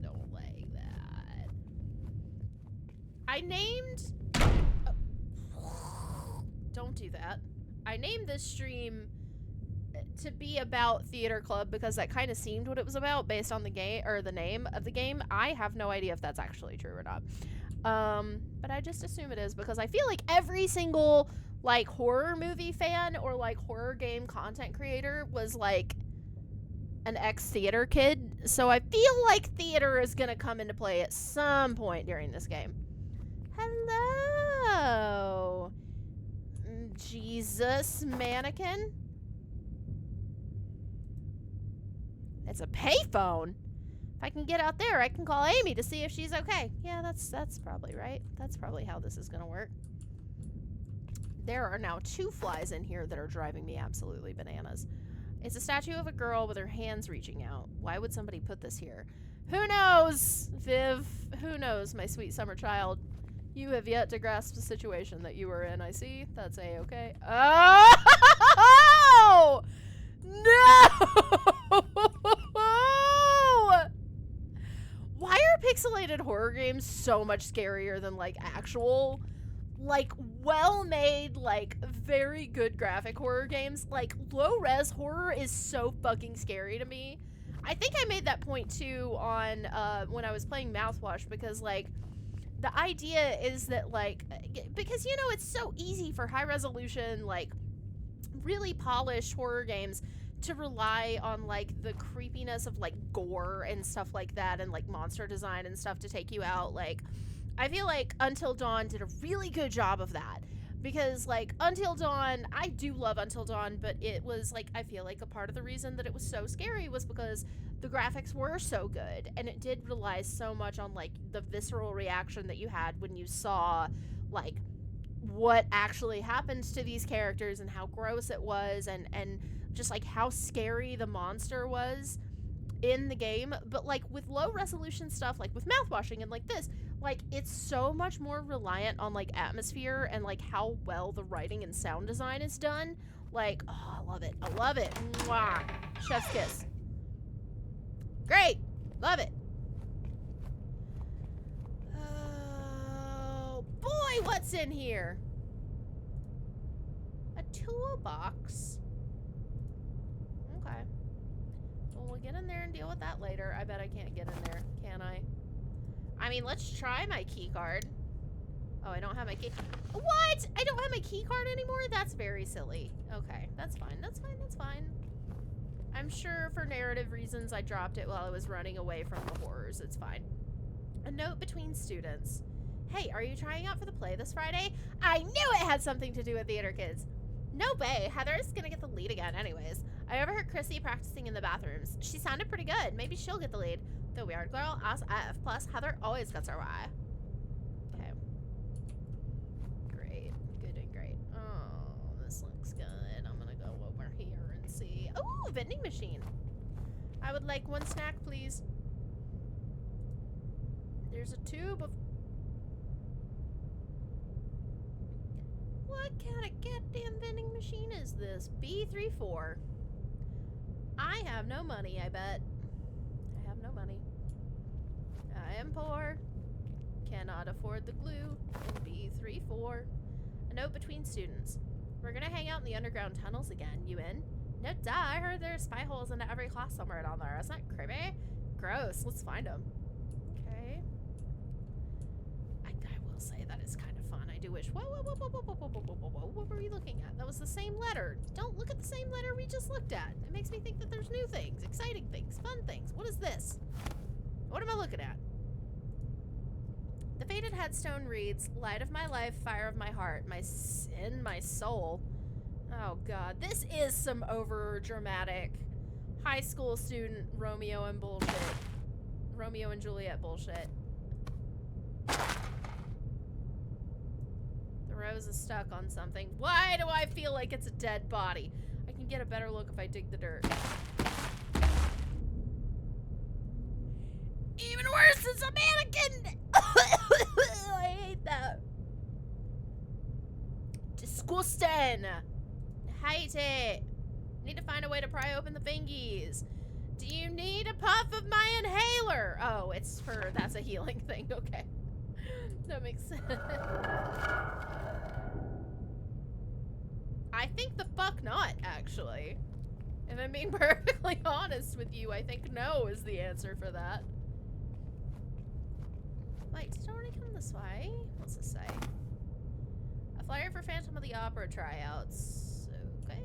Don't like that. I named... Oh. Don't do that. I named this stream to be about Theater Club because that kind of seemed what it was about based on the game, or the name of the game. I have no idea if that's actually true or not. But I just assume it is because I feel like every single, like, horror movie fan or, like, horror game content creator was, like, an ex-theater kid. So I feel like theater is gonna come into play at some point during this game. Hello! Jesus, mannequin? It's a payphone. If I can get out there, I can call Amy to see if she's okay. Yeah, that's probably right. That's probably how this is gonna work. There are now 2 flies in here that are driving me absolutely bananas. It's a statue of a girl with her hands reaching out. Why would somebody put this here? Who knows, Viv? Who knows, my sweet summer child? You have yet to grasp the situation that you were in, I see. That's A-okay. Oh! No! Why are pixelated horror games so much scarier than, like, actual, like, well-made, like, very good graphic horror games? Like, low-res horror is so fucking scary to me. I think I made that point, too, on, when I was playing Mouthwash, because, like, the idea is that, like, because, you know, it's so easy for high-resolution, like, really polished horror games to rely on, like, the creepiness of, like, gore and stuff like that and, like, monster design and stuff to take you out. Like, I feel like Until Dawn did a really good job of that. Because, like, Until Dawn, I do love Until Dawn, but it was, like, I feel like a part of the reason that it was so scary was because the graphics were so good. And it did rely so much on, like, the visceral reaction that you had when you saw, like, what actually happened to these characters and how gross it was and just, like, how scary the monster was in the game. But, like, with low resolution stuff, like with mouthwashing and like this, like, it's so much more reliant on, like, atmosphere and, like, how well the writing and sound design is done. Like, oh, I love it. I love it. Mwah. Chef's kiss. Great. Love it. Oh, boy, what's in here? A toolbox. we'll get in there and deal with that later. I bet I can't get in there, can I? I mean, let's try my key card. Oh, I don't have my key. What? I don't have my key card anymore? That's very silly. Okay, that's fine. That's fine. That's fine. I'm sure for narrative reasons I dropped it while I was running away from the horrors. It's fine. A note between students. Hey, are you trying out for the play this Friday? I knew it had something to do with theater kids. No way. Heather's gonna get the lead again anyways. I overheard Chrissy practicing in the bathrooms. She sounded pretty good. Maybe she'll get the lead. The weird girl, us F. Plus, Heather always gets her way. Okay. Great. Good and great. Oh, this looks good. I'm gonna go over here and see. Oh, vending machine. I would like one snack, please. There's a tube of... What kind of goddamn vending machine is this? B34. I have no money, I bet. I have no money. I am poor. Cannot afford the glue in B34. A note between students. We're gonna hang out in the underground tunnels again. You in? No duh, I heard there's spy holes into every class somewhere down there. Isn't that creepy? Gross. Let's find them. Okay. I will say that is kind of fun. I do wish. Whoa, whoa, whoa, whoa, whoa, whoa, whoa, whoa, whoa, whoa. What were we looking at? That was the same letter. Don't look at the same letter we just looked at. It makes me think that there's new things, exciting things, fun things. What is this? What am I looking at? The faded headstone reads, Light of my life, fire of my heart, my sin, my soul. Oh god, this is some over dramatic high school student Romeo and bullshit. Romeo and Juliet bullshit. The rose is stuck on something. Why do I feel like it's a dead body? I can get a better look if I dig the dirt. Even worse, it's a mannequin! I hate that. Disgusting. Hate it. Need to find a way to pry open the fingies. Do you need a puff of my inhaler? Oh, it's for, that's a healing thing. Okay. That makes sense. I think the fuck not, actually. If I'm being perfectly honest with you, I think no is the answer for that. Wait, did it already come this way? What's this say? A flyer for Phantom of the Opera tryouts. Okay.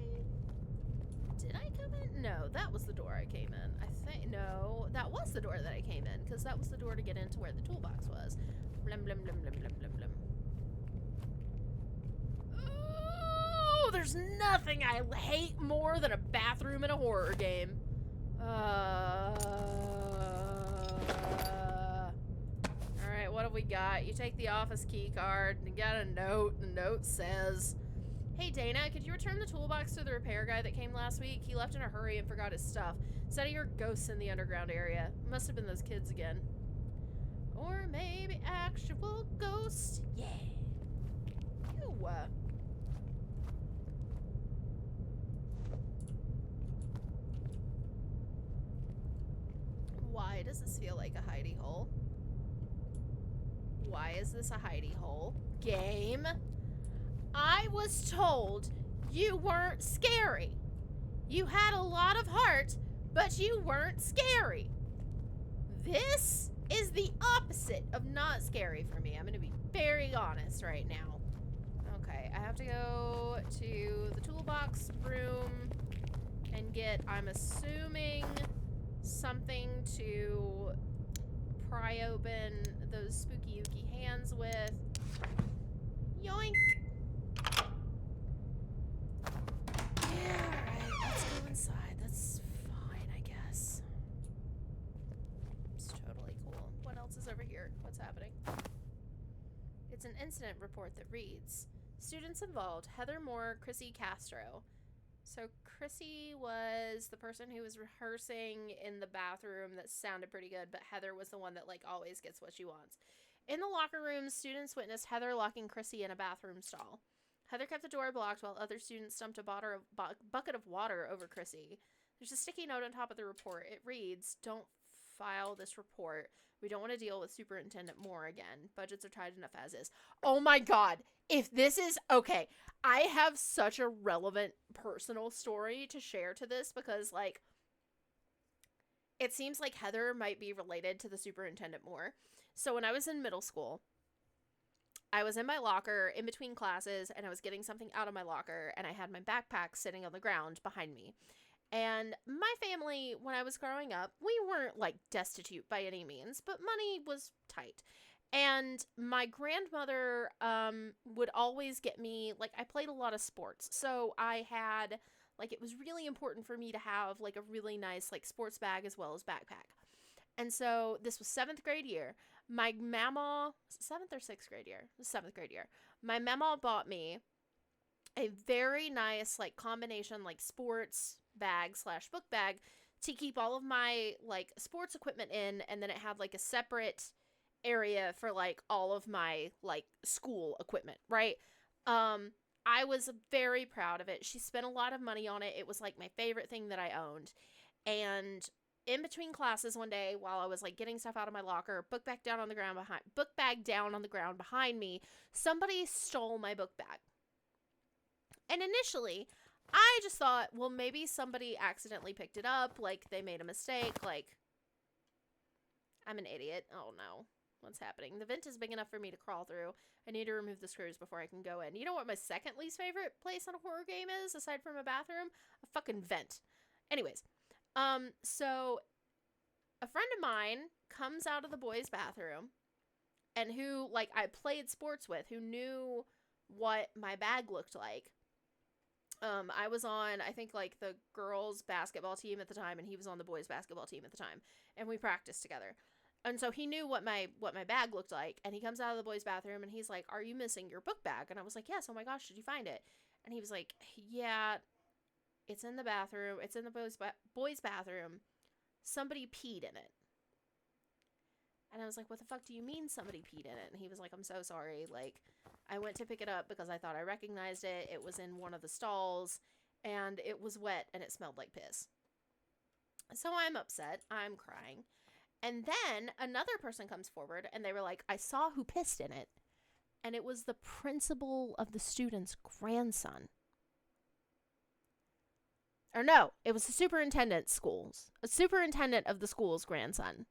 Did I come in? No, that was the door I came in. I think, no, that was the door that I came in, because that was the door to get into where the toolbox was. Blum, blum, blum, blum, blum, blum, blum. Oh, there's nothing I hate more than a bathroom in a horror game. Alright, what have we got? You take the office key card and you got a note. The note says, Hey Dana, could you return the toolbox to the repair guy that came last week? He left in a hurry and forgot his stuff. Said he heard ghosts in the underground area. Must have been those kids again. Or maybe actual ghosts. Yeah. Ew. Why does this feel like a hidey hole? Why is this a hidey hole? Game. I was told you weren't scary. You had a lot of heart, but you weren't scary. This is the opposite of not scary for me. I'm gonna be very honest right now. Okay, I have to go to the toolbox room and get, I'm assuming, something to pry open those spooky ooky hands with. Yoink! Yeah, alright, let's go inside. That's fine, I guess. It's totally cool. What else is over here? What's happening? It's an incident report that reads, Students involved, Heather Moore, Chrissy Castro. So Chrissy was the person who was rehearsing in the bathroom that sounded pretty good, but Heather was the one that, like, always gets what she wants. In the locker room, students witnessed Heather locking Chrissy in a bathroom stall. Heather kept the door blocked while other students dumped a bucket of water over Chrissy. There's a sticky note on top of the report. It reads, Don't file this report. We don't want to deal with Superintendent Moore again. Budgets are tight enough as is. Oh my god. If this is... Okay. I have such a relevant personal story to share to this because, like, it seems like Heather might be related to the superintendent more. So when I was in middle school, I was in my locker in between classes, and I was getting something out of my locker, and I had my backpack sitting on the ground behind me. And my family, when I was growing up, we weren't like destitute by any means, but money was tight. And my grandmother would always get me, like, I played a lot of sports. So I had, like, it was really important for me to have, like, a really nice, like, sports bag as well as backpack. And so this was 7th grade year. My mama, 7th or 6th grade year? 7th grade year. My mama bought me a very nice, like, combination, like, sports bag / book bag to keep all of my, like, sports equipment in, and then it had, like, a separate area for, like, all of my, like, school equipment, right? I was very proud of it. She spent a lot of money on it. It was, like, my favorite thing that I owned. And in between classes one day, while I was, like, getting stuff out of my locker, book bag down on the ground behind me, somebody stole my book bag. And initially, I just thought, well, maybe somebody accidentally picked it up, like, they made a mistake, like, I'm an idiot. Oh, no. What's happening? The vent is big enough for me to crawl through. I need to remove the screws before I can go in. You know what my second least favorite place in a horror game is, aside from a bathroom? A fucking vent. Anyways, so a friend of mine comes out of the boys' bathroom, and who, like, I played sports with, who knew what my bag looked like. I was on, I think, like, the girls' basketball team at the time, and he was on the boys' basketball team at the time, and we practiced together. And so he knew what my bag looked like, and he comes out of the boys' bathroom, and he's like, "Are you missing your book bag?" And I was like, "Yes, oh my gosh, did you find it?" And he was like, "Yeah, it's in the bathroom, it's in the boys' bathroom. Somebody peed in it." And I was like, "What the fuck do you mean somebody peed in it?" And he was like, "I'm so sorry, like, I went to pick it up because I thought I recognized it. It was in one of the stalls, and it was wet, and it smelled like piss." So I'm upset. I'm crying. And then another person comes forward, and they were like, "I saw who pissed in it." And it was the principal of the student's grandson. Or no, it was the superintendent of the school's grandson.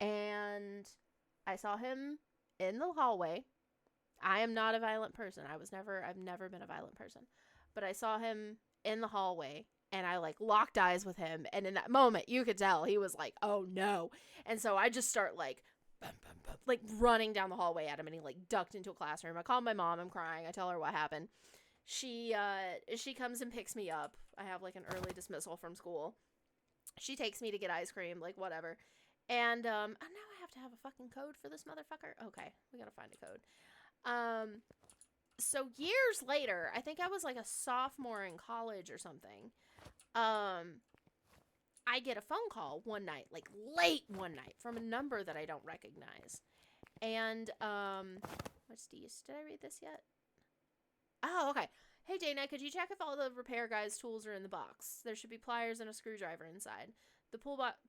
And I saw him in the hallway. I am not a violent person. I've never been a violent person. But I saw him in the hallway, and I, like, locked eyes with him. And in that moment, you could tell he was like, "Oh no." And so I just start, like, bum, bum, bum, like, running down the hallway at him, and he, like, ducked into a classroom. I call my mom. I'm crying. I tell her what happened. She comes and picks me up. I have, like, an early dismissal from school. She takes me to get ice cream, like, whatever. And now I have to have a fucking code for this motherfucker. Okay, we gotta find a code. So years later, I think I was, like, a sophomore in college or something. I get a phone call one night, like, late one night, from a number that I don't recognize. And, did I read this yet? Oh, okay. "Hey, Dana, could you check if all the repair guy's tools are in the box? There should be pliers and a screwdriver inside. The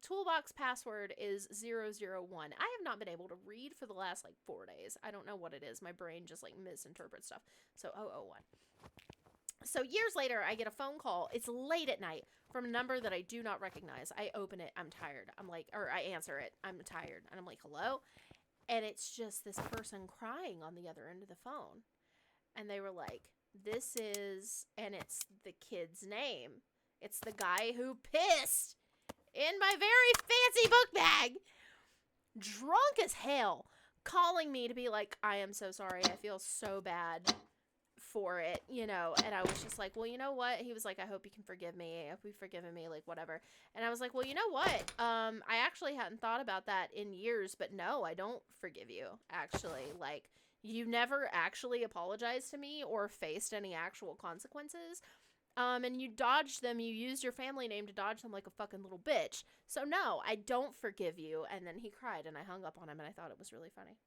toolbox password is 001. I have not been able to read for the last, like, 4 days. I don't know what it is. My brain just, like, misinterprets stuff. So, 001. So years later, I get a phone call. It's late at night from a number that I do not recognize. I open it. I'm tired. I answer it. I'm tired. And I'm like, "Hello?" And it's just this person crying on the other end of the phone. And they were like, and it's the kid's name. It's the guy who pissed in my very fancy book bag. Drunk as hell. Calling me to be like, "I am so sorry. I feel so bad for it," you know. And I was just like, "Well, you know what?" He was like, "I hope you can forgive me. I hope you've forgiven me," like, whatever. And I was like, "Well, you know what? I actually hadn't thought about that in years, but no, I don't forgive you, actually. Like, you never actually apologized to me or faced any actual consequences. And you dodged them. You used your family name to dodge them like a fucking little bitch. So no, I don't forgive you." And then he cried, and I hung up on him, and I thought it was really funny.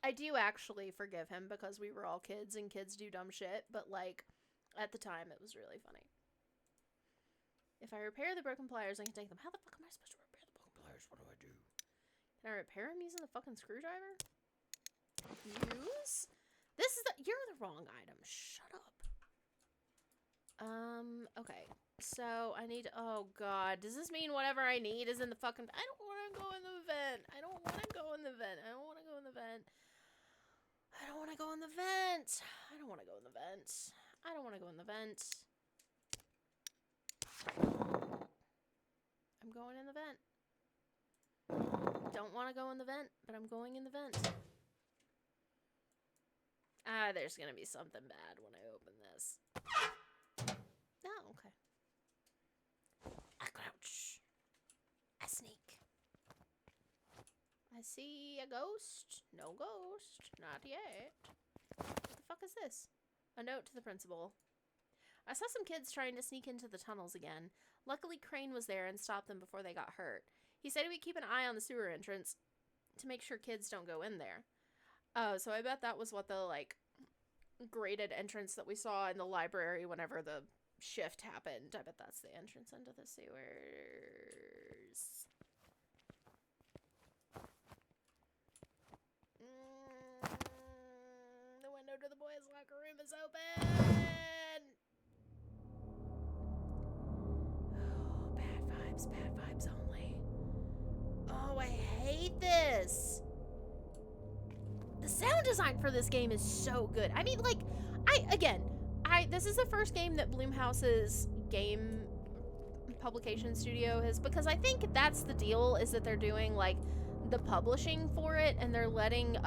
I do actually forgive him because we were all kids, and kids do dumb shit, but, like, at the time, it was really funny. "If I repair the broken pliers, I can take them." How the fuck am I supposed to repair the broken pliers? What do I do? Can I repair them using the fucking screwdriver? Use? You're the wrong item. Shut up. Okay. So I need, oh god, does this mean whatever I need is in the fucking, I don't want to go in the vent. I don't want to go in the vent. I don't want to go in the vent. I don't want to go in the vent. I don't want to go in the vent. I don't want to go in the vent. I'm going in the vent. Don't want to go in the vent, but I'm going in the vent. Ah, there's gonna be something bad when I open this. Oh, okay. I crouch. I sneak. I see a ghost. No ghost. Not yet. What the fuck is this? A note to the principal. I saw some kids trying to sneak into the tunnels again. Luckily, Crane was there and stopped them before they got hurt. He said he would keep an eye on the sewer entrance to make sure kids don't go in there. So I bet that was what the, like, graded entrance that we saw in the library whenever the shift happened. I bet that's the entrance into the sewers. The window to the boys' locker room is open! Oh, bad vibes only. Oh, I hate this! The sound design for this game is so good. I mean, like, this is the first game that Blumhouse's game publication studio has, because I think that's the deal, is that they're doing, like, the publishing for it, and they're letting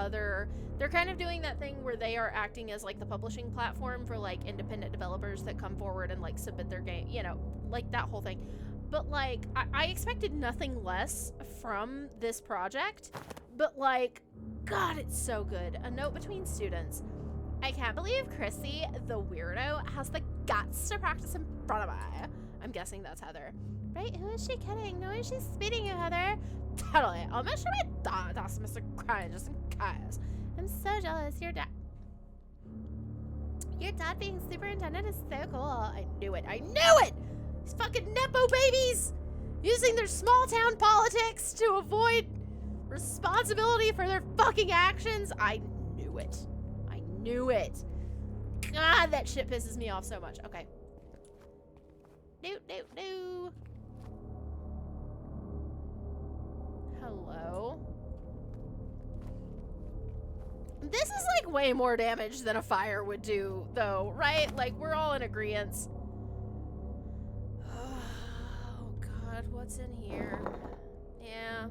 they're kind of doing that thing where they are acting as, like, the publishing platform for, like, independent developers that come forward and, like, submit their game, you know, like, that whole thing. But, like, I expected nothing less from this project, but, like, God, it's so good. A note between students. I can't believe Chrissy, the weirdo, has the guts to practice in front of me. I'm guessing that's Heather. Right? Who is she kidding? No, is she speeding you, Heather? Totally. I'll make sure my dad asks Mr. Crane just in case. I'm so jealous. Your dad being superintendent is so cool. I knew it. I knew it! These fucking Nepo babies! Using their small town politics to avoid responsibility for their fucking actions. I knew it. I knew it. God, that shit pisses me off so much. Okay. No. Hello? This is like way more damage than a fire would do, though, right? Like, we're all in agreement. Oh, God, what's in here? Yeah.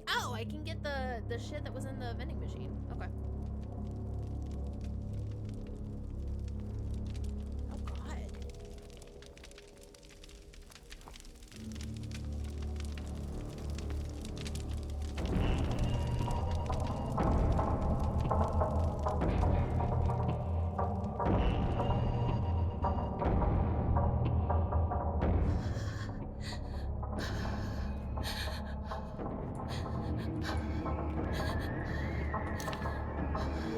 Oh, I can get the shit that was in the vending machine. Okay. Oh, God.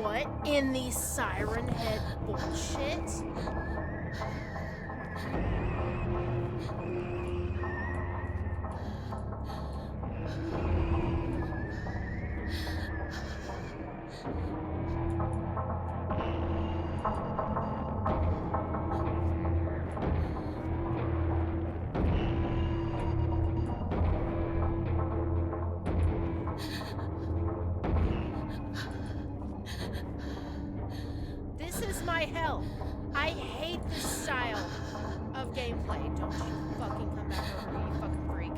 What in the siren head bullshit? This is my hell. I hate this style of gameplay. Don't you fucking come back over here, you fucking freak.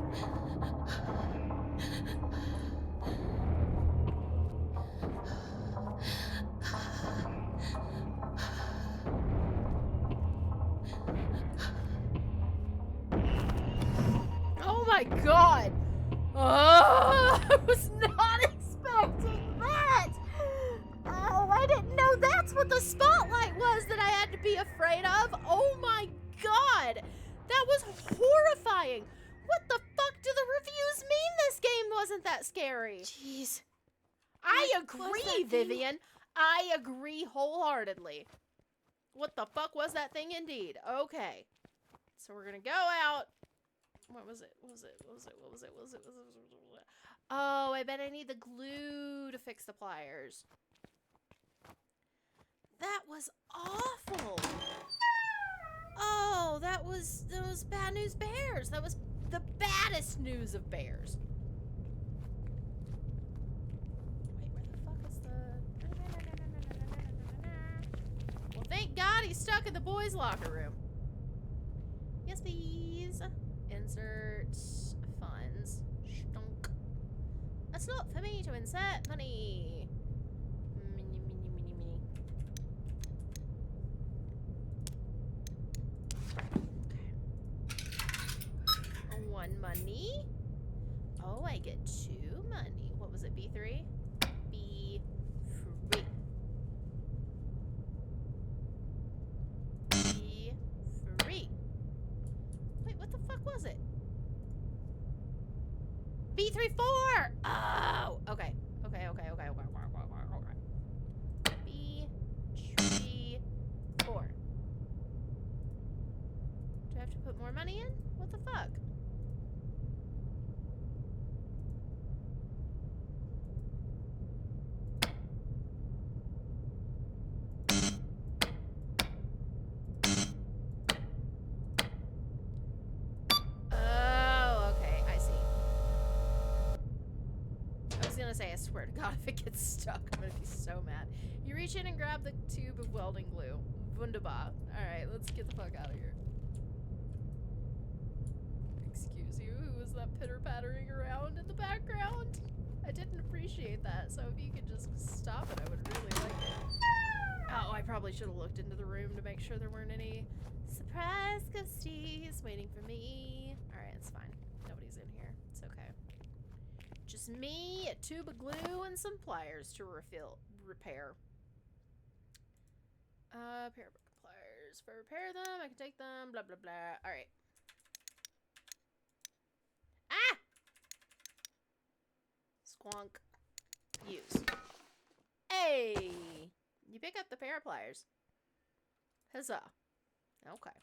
Oh my God. Oh, I was not expecting that. Oh, I didn't know that's what the spotlight was that I had to be afraid of. Oh my God. That was horrifying. What the fuck do the reviews mean this game wasn't that scary? Jeez. I What was agree, that thing? Vivian. I agree wholeheartedly. What the fuck was that thing indeed? Okay. So we're gonna go out. What was it? Oh, I bet I need the glue to fix the pliers. That was awful. Oh, that was bad news bears. That was the baddest news of bears. Wait, where the fuck is the... Well, thank God he's stuck in the boys' locker room. Yes, please. Insert funds. Stunk. That's not for me to insert money. Mini, mini, mini, mini. Okay. 1 money. Oh, I get 2 money. What was it? B3? B3. B3. Wait, what the fuck was it? B3-4! Oh! Okay. Okay. B3-4. Do I have to put more money in? What the fuck? Oh, okay. I see. I was gonna say, I swear to God, if it gets stuck, I'm gonna be so mad. You reach in and grab the tube of welding glue. Wunderbar. Alright, let's get the fuck out of here. Excuse you, who was that pitter-pattering around in the background? I didn't appreciate that, so if you could just stop it, I would really like it. Oh, I probably should have looked into the room to make sure there weren't any surprise ghosties waiting for me. Alright, it's fine. Nobody's in here. It's okay. Just me, a tube of glue, and some pliers to repair. Pair of broken pliers. If I repair them, I can take them, blah, blah, blah. Alright. Ah! Squonk. Use. Hey! You pick up the pair of pliers. Huzzah. Okay.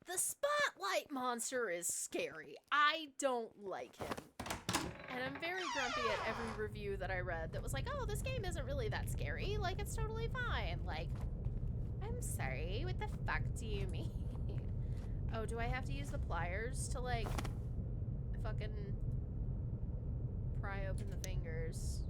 The spotlight monster is scary. I don't like him. And I'm very grumpy at every review that I read that was like, oh, this game isn't really that scary. Like, it's totally fine. Like, I'm sorry. What the fuck do you mean? Oh, do I have to use the pliers to, like, fucking pry open the fingers?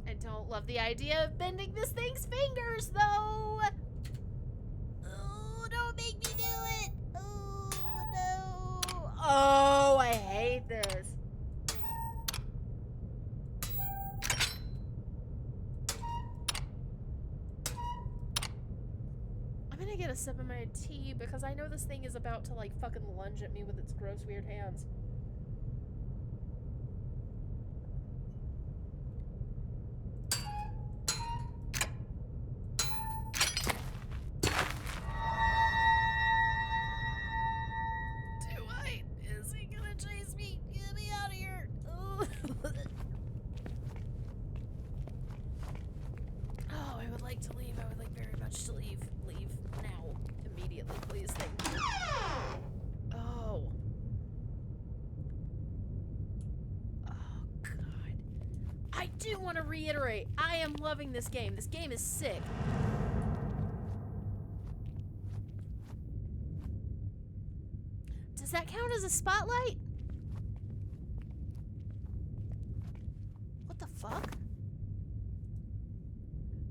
I don't love the idea of bending this thing's fingers, though! Oh, don't make me do it! Oh, no! Oh, I hate this. I'm gonna get a sip of my tea because I know this thing is about to, like, fucking lunge at me with its gross, weird hands. Is he gonna chase me? Get me out of here! Oh, oh, I would like to leave. I would like very much to leave. Leave now. Immediately, please. Thank you. Oh. Oh, God. I do want to reiterate, I am loving this game. This game is sick. Does that count as a spotlight? What the fuck?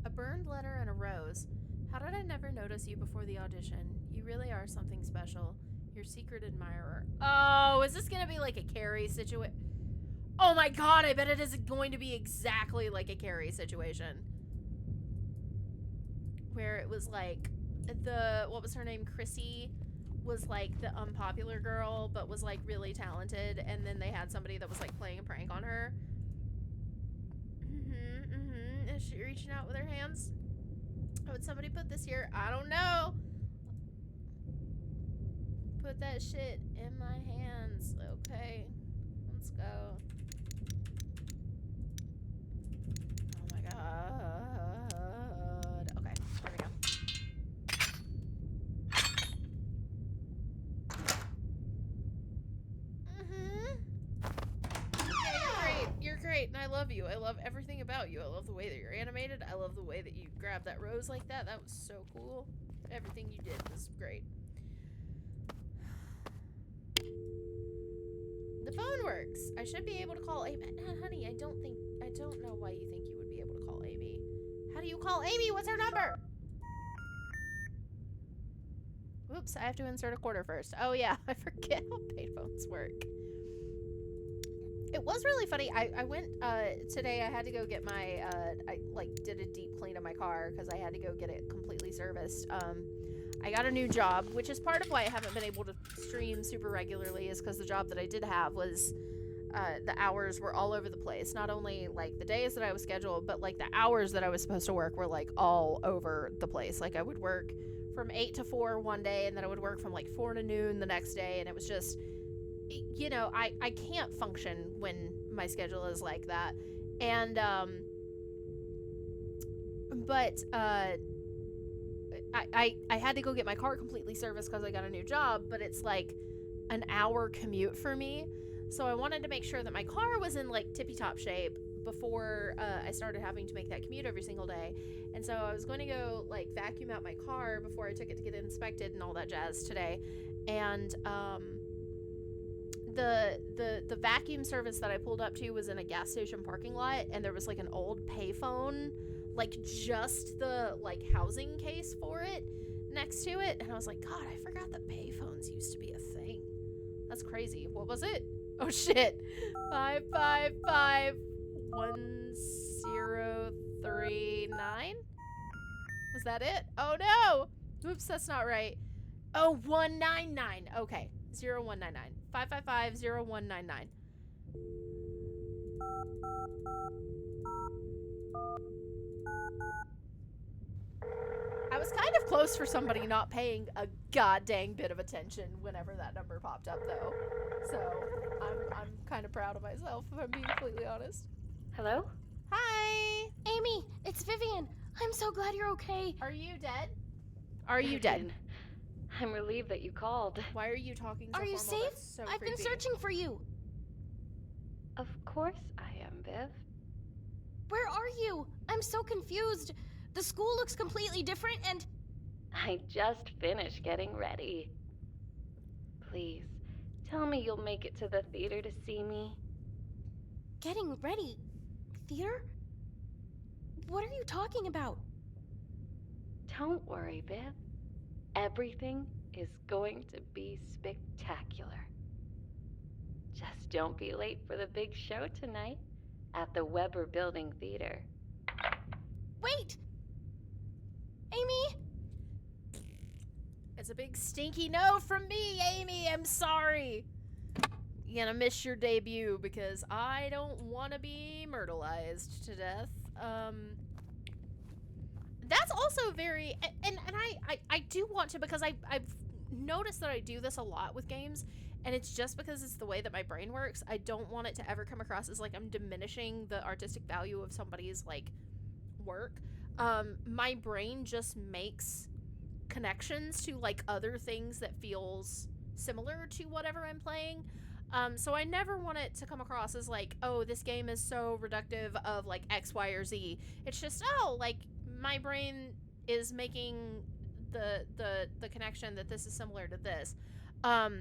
A burned letter and a rose. How did I never notice you before the audition? You really are something special. Your secret admirer. Oh, is this gonna be like a Carrie situation? Oh my God, I bet it is going to be exactly like a Carrie situation. Where it was like, what was her name? Chrissy was like the unpopular girl, but was like really talented, and then they had somebody that was like playing a prank on her. Is she reaching out with her hands? Oh, would somebody put this here? I don't know. Put that shit in my hands. Okay, let's go. Okay, there we go. Yeah, you're great. You're great, and I love you. I love everything about you. I love the way that you're animated. I love the way that you grabbed that rose like that. That was so cool. Everything you did was great. The phone works. I should be able to call Amy. Honey, I don't know why you think you would be able to call Amy. How do you call Amy? What's her number? Oops, I have to insert a quarter first. Oh yeah, I forget how payphones work. It was really funny. I went today. I had to go get my I like did a deep clean of my car because I had to go get it completely serviced. I got a new job, which is part of why I haven't been able to stream super regularly, is because the job that I did have was the hours were all over the place. Not only like the days that I was scheduled, but like the hours that I was supposed to work were like all over the place. Like I would work from 8 to 4 one day, and then I would work from like 4 to noon the next day, and it was just, you know, I can't function when my schedule is like that. And I had to go get my car completely serviced because I got a new job, but it's like an hour commute for me. So I wanted to make sure that my car was in like tippy-top shape before I started having to make that commute every single day. And so I was going to go like vacuum out my car before I took it to get it inspected and all that jazz today. And the vacuum service that I pulled up to was in a gas station parking lot, and there was like an old payphone, like just the like housing case for it next to it. And I was like, God, I forgot that payphones used to be a thing. That's crazy. What was it? Oh shit. 555-1039. Was that it? Oh no. Oops, that's not right. Oh, 199. Okay. 0199. 555-0199. I was kind of close for somebody not paying a goddamn bit of attention whenever that number popped up, though. So I'm kind of proud of myself, if I'm being completely honest. Hello? Hi. Amy, it's Vivian. I'm so glad you're okay. Are you dead? Are you dead? I'm relieved that you called. Why are you talking so Are you formal? safe? That's so I've been creepy. searching for you. Of course I am, Viv. Where are you? I'm so confused. The school looks completely different and... I just finished getting ready. Please, tell me you'll make it to the theater to see me. Getting ready? Theater? What are you talking about? Don't worry, Viv. Everything is going to be spectacular. Just don't be late for the big show tonight at the Weber Building Theater. Wait! Amy? It's a big stinky no from me, Amy. I'm sorry. You're gonna miss your debut because I don't want to be myrtleized to death. That's also very, and I do want to, because I've noticed that I do this a lot with games, and it's just because it's the way that my brain works. I don't want it to ever come across as like I'm diminishing the artistic value of somebody's like work. My brain just makes connections to like other things that feels similar to whatever I'm playing. So I never want it to come across as like, oh, this game is so reductive of like X, Y, or Z. It's just, oh, like my brain is making the connection that this is similar to this. But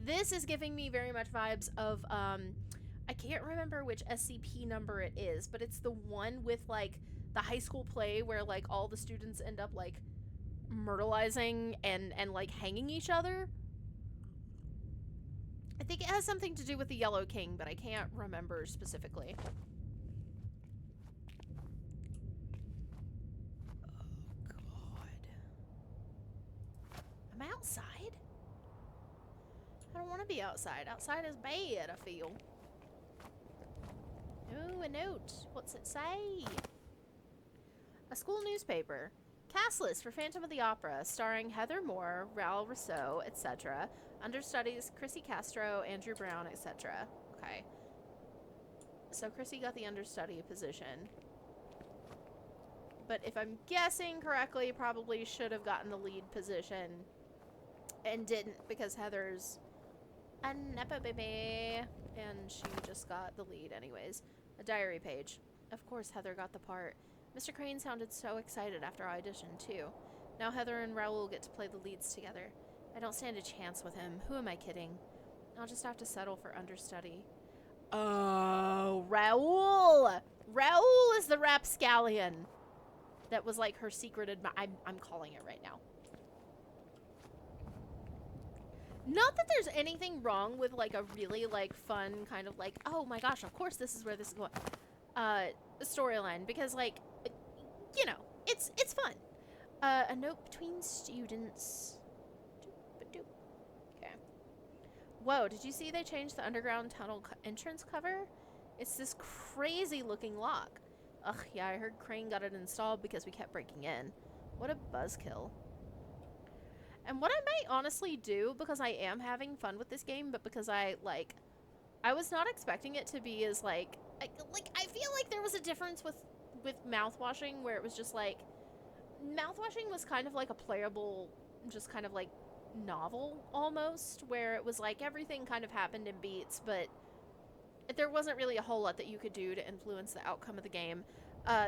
this is giving me very much vibes of I can't remember which SCP number it is, but it's the one with like the high school play where like all the students end up like myrtleizing and like hanging each other. I think it has something to do with the Yellow King, but I can't remember specifically. Oh God. I'm outside? I don't want to be outside. Outside is bad, I feel. Ooh, a note. What's it say? A school newspaper. Cast list for Phantom of the Opera, starring Heather Moore, Raul Rousseau, etc. Understudies Chrissy Castro, Andrew Brown, etc. Okay. So Chrissy got the understudy position. But if I'm guessing correctly, probably should have gotten the lead position. And didn't because Heather's a nepo baby. And she just got the lead anyways. A diary page. Of course Heather got the part. Mr. Crane sounded so excited after audition too. Now Heather and Raoul get to play the leads together. I don't stand a chance with him. Who am I kidding? I'll just have to settle for understudy. Oh, Raoul! Raoul is the rapscallion. That was like her secret I'm calling it right now. Not that there's anything wrong with like a really like fun kind of like, oh my gosh, of course this is where this is going. Storyline, because like, you know, it's fun. A note between students. Okay. Whoa, did you see they changed the underground tunnel entrance cover? It's this crazy looking lock. Ugh, yeah, I heard Crane got it installed because we kept breaking in. What a buzzkill. And what I might honestly do, because I am having fun with this game, but because I was not expecting it to be as I feel like there was a difference with mouthwashing, where it was just like, mouthwashing was kind of like a playable, just kind of like novel almost, where it was like everything kind of happened in beats, but there wasn't really a whole lot that you could do to influence the outcome of the game.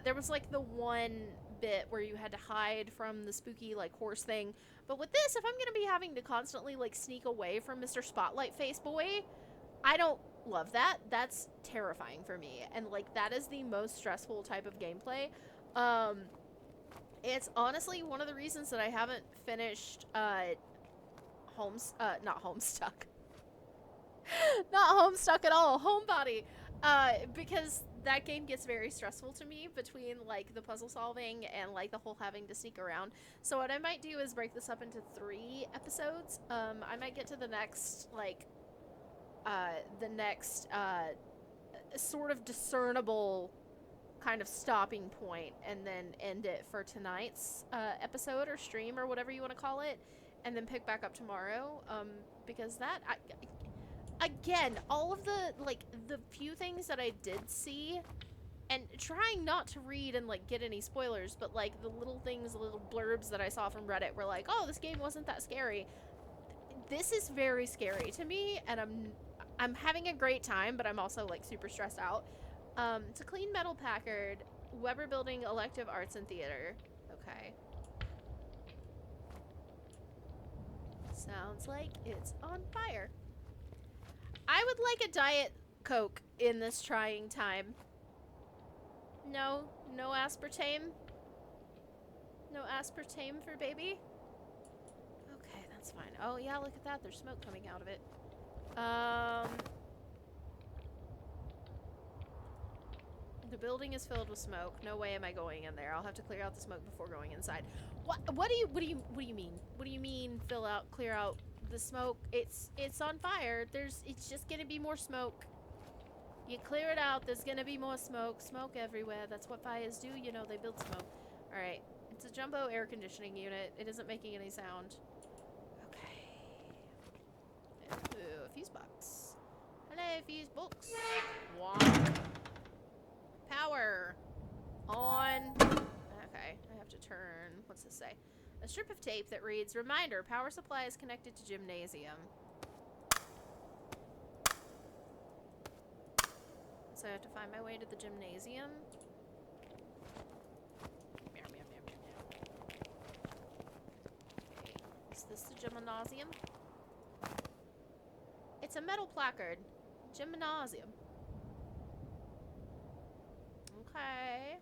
There was like the one bit where you had to hide from the spooky like horse thing, but with this, if I'm gonna be having to constantly like sneak away from Mr. Spotlight Face Boy, I don't love that. That's terrifying for me, and like that is the most stressful type of gameplay. It's honestly one of the reasons that I haven't finished not Homestuck. Not Homestuck at all, Homebody. Because that game gets very stressful to me, between like the puzzle solving and like the whole having to sneak around. So what I might do is break this up into 3 episodes. I might get to the next sort of discernible kind of stopping point, and then end it for tonight's episode or stream or whatever you want to call it, and then pick back up tomorrow, because that again, all of the few things that I did see, and trying not to read and like get any spoilers, but like the little things, the little blurbs that I saw from Reddit were like, oh, this game wasn't that scary. This is very scary to me, and I'm having a great time, but I'm also like super stressed out. It's a clean metal Packard, Weber Building, Elective Arts and Theater. Okay. Sounds like it's on fire. I would like a Diet Coke in this trying time. No aspartame? No aspartame for baby? Okay, that's fine. Oh yeah, look at that. There's smoke coming out of it. The building is filled with smoke. No way am I going in there. I'll have to clear out the smoke before going inside. What do you mean? What do you mean clear out the smoke? It's on fire. It's just gonna be more smoke. You clear it out, there's gonna be more smoke. Smoke everywhere. That's what fires do, you know, they build smoke. Alright. It's a jumbo air conditioning unit. It isn't making any sound. Okay. Ooh, a fuse box. Hello, fuse box. One. Power on. Okay, I have to turn. What's this say? A strip of tape that reads, reminder, power supply is connected to gymnasium. So I have to find my way to the gymnasium. Meow, meow, meow, meow, meow. Okay, is this the gymnasium? It's a metal placard. Gymnasium. Okay.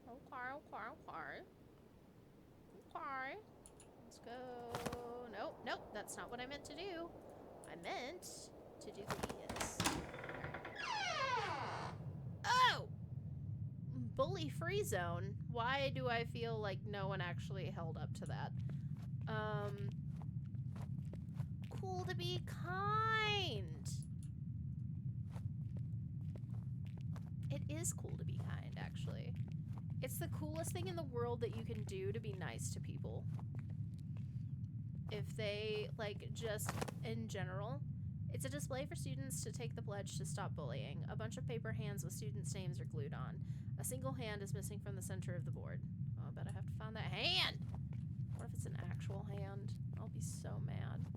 Let's go. Nope, that's not what I meant to do. I meant to do this. Oh! Bully free zone. Why do I feel like no one actually held up to that? Cool to be kind. It is cool to be kind, actually. It's the coolest thing in the world that you can do to be nice to people. If they, like, just in general, It's a display for students to take the pledge to stop bullying. A bunch of paper hands with students' names are glued on. A single hand is missing from the center of the board. Oh, I bet I have to find that hand! What if it's an actual hand? I'll be so mad.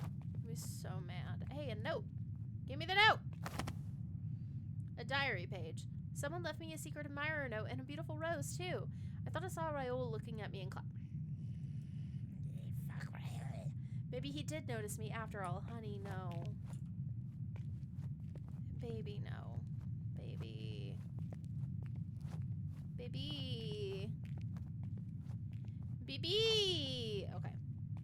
I'll be so mad. Hey, a note! Give me the note! A diary page. Someone left me a secret admirer note and a beautiful rose, too. I thought I saw Raoul looking at me in class. Maybe he did notice me after all. Honey, no. Baby, no. Baby. Baby. Baby! Okay.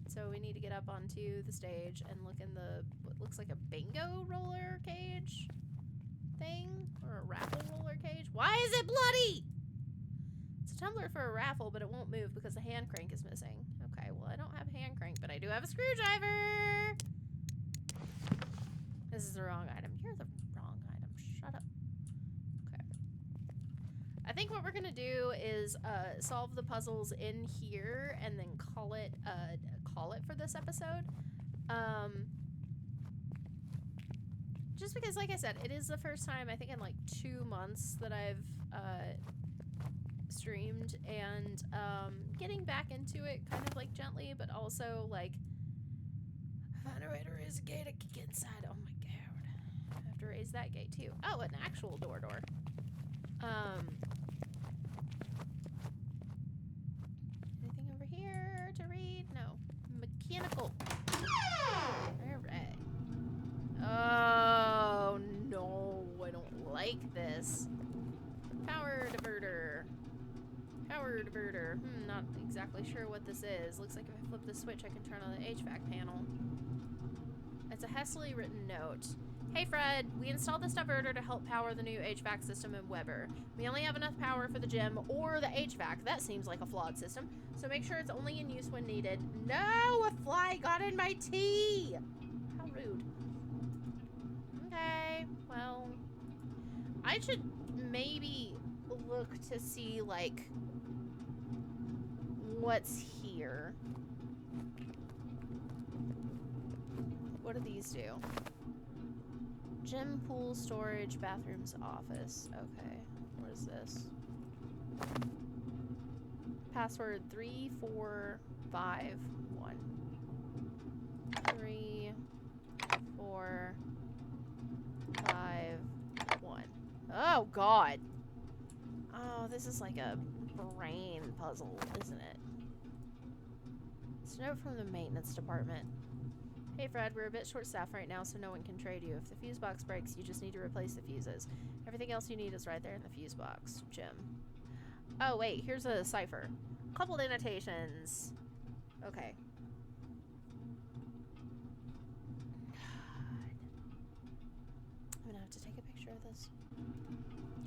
So we need to get up onto the stage and look in the, what looks like a bingo roller cage thing? Or a raffle roller cage? Why is it bloody? It's a tumbler for a raffle, but it won't move because the hand crank is missing. Okay, well, I don't have a hand crank, but I do have a screwdriver! This is the wrong item. You're the wrong item. Shut up. Okay. I think what we're gonna do is solve the puzzles in here and then call it for this episode. Just because, like I said, it is the first time, I think in like 2 months that I've streamed, and getting back into it kind of like gently, but also like find a way to raise a gate to get inside. Oh my god. I have to raise that gate too. Oh, an actual door. Anything over here to read? No. Mechanical. Alright. Oh no, I don't like this. Power diverter. Power diverter. Not exactly sure what this is. Looks like if I flip the switch, I can turn on the HVAC panel. It's a hastily written note. Hey Fred, we installed this diverter to help power the new HVAC system in Weber. We only have enough power for the gym or the HVAC. That seems like a flawed system. So make sure it's only in use when needed. No, a fly got in my tea. How rude. Okay, well, I should maybe look to see, like, what's here. What do these do? Gym, pool, storage, bathrooms, office. Okay, what is this? Password 3451. 3, 4, 5, 1. Oh god. Oh, this is like a brain puzzle, isn't it? It's a note from the maintenance department. Hey Fred, we're a bit short-staffed right now, so no one can trade you. If the fuse box breaks, you just need to replace the fuses. Everything else you need is right there in the fuse box. Jim. Oh wait, here's a cipher. Coupled annotations. Okay. I'm gonna have to take a picture of this.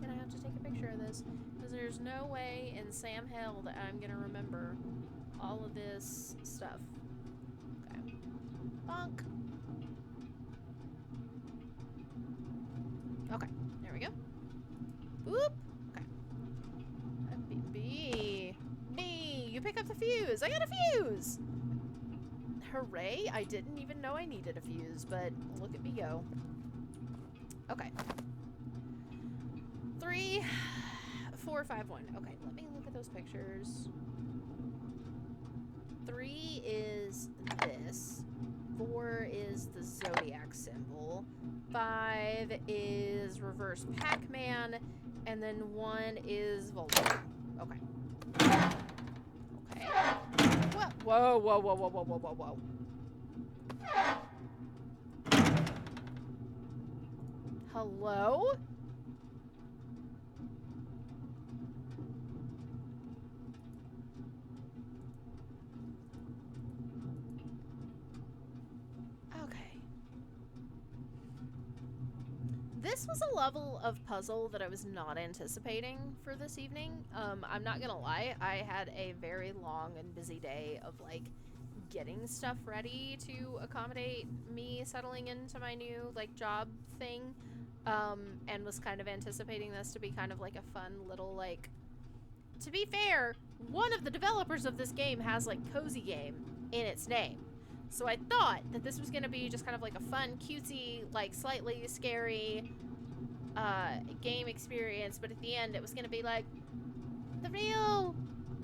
Gonna have to take a picture of this. Because there's no way in Sam Hell that I'm gonna remember all of this stuff. Okay. Bonk. Okay, there we go. Boop. Okay. B. You pick up the fuse. I got a fuse. Hooray! I didn't even know I needed a fuse, but look at me go. Okay. 3, 4, 5, 1. Okay, let me look at those pictures. 3 is this. 4 is the zodiac symbol. 5 is reverse Pac-Man. And then 1 is Voltron. Okay. Okay. Whoa, whoa, whoa, whoa, whoa, whoa, whoa, whoa. Hello? Okay. This was a level of puzzle that I was not anticipating for this evening. I'm not gonna lie, I had a very long and busy day of like getting stuff ready to accommodate me settling into my new like job thing, and was kind of anticipating this to be kind of like a fun little like, to be fair, one of the developers of this game has like cozy game in its name. So I thought that this was going to be just kind of like a fun, cutesy, like slightly scary game experience, but at the end it was going to be like, the real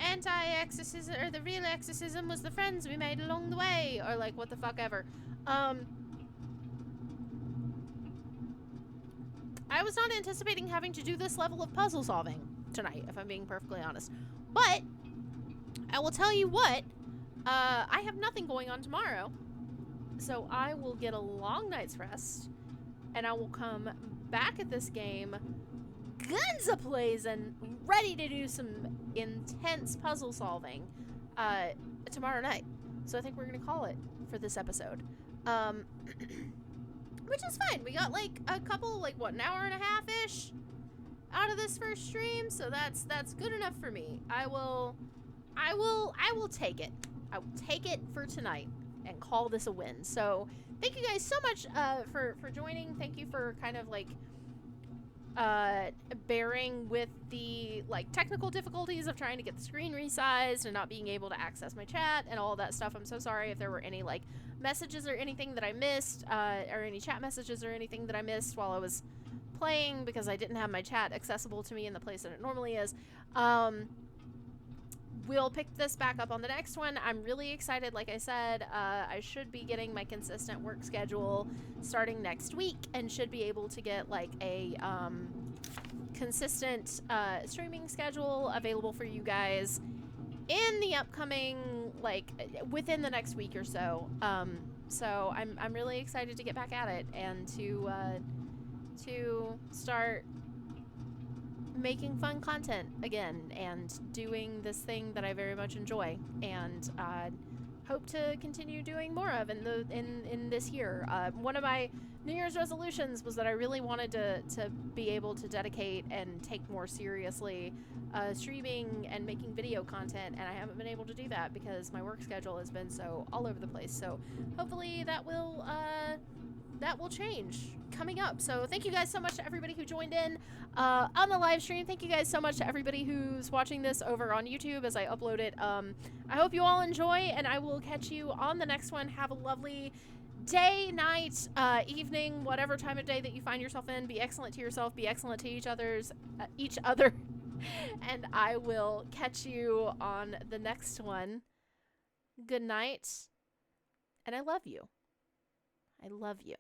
anti-exorcism, or the real exorcism was the friends we made along the way, or like what the fuck ever. I was not anticipating having to do this level of puzzle solving tonight, if I'm being perfectly honest. But I will tell you what, I have nothing going on tomorrow, so I will get a long night's rest, and I will come back at this game guns a-blazing, ready to do some intense puzzle solving tomorrow night. So I think we're gonna call it for this episode. Which is fine. We got like a couple, like what, an hour and a half-ish out of this first stream, so that's good enough for me. I will take it. I will take it for tonight and call this a win. So thank you guys so much for joining. Thank you for kind of like bearing with the like technical difficulties of trying to get the screen resized and not being able to access my chat and all that stuff. I'm so sorry if there were any like messages or anything that I missed, or any chat messages or anything that I missed while I was playing, because I didn't have my chat accessible to me in the place that it normally is. We'll pick this back up on the next one. I'm really excited. Like I said, I should be getting my consistent work schedule starting next week, and should be able to get like a consistent streaming schedule available for you guys in the upcoming, like within the next week or so. So I'm really excited to get back at it and to start making fun content again and doing this thing that I very much enjoy, and hope to continue doing more of in this year. One of my New Year's resolutions was that I really wanted to be able to dedicate and take more seriously streaming and making video content, and I haven't been able to do that because my work schedule has been so all over the place. So hopefully that will change coming up. So thank you guys so much to everybody who joined in on the live stream. Thank you guys so much to everybody who's watching this over on YouTube as I upload it. I hope you all enjoy, and I will catch you on the next one. Have a lovely day, night, evening, whatever time of day that you find yourself in. Be excellent to yourself, be excellent to each other, and I will catch you on the next one. Good night, and I love you. I love you.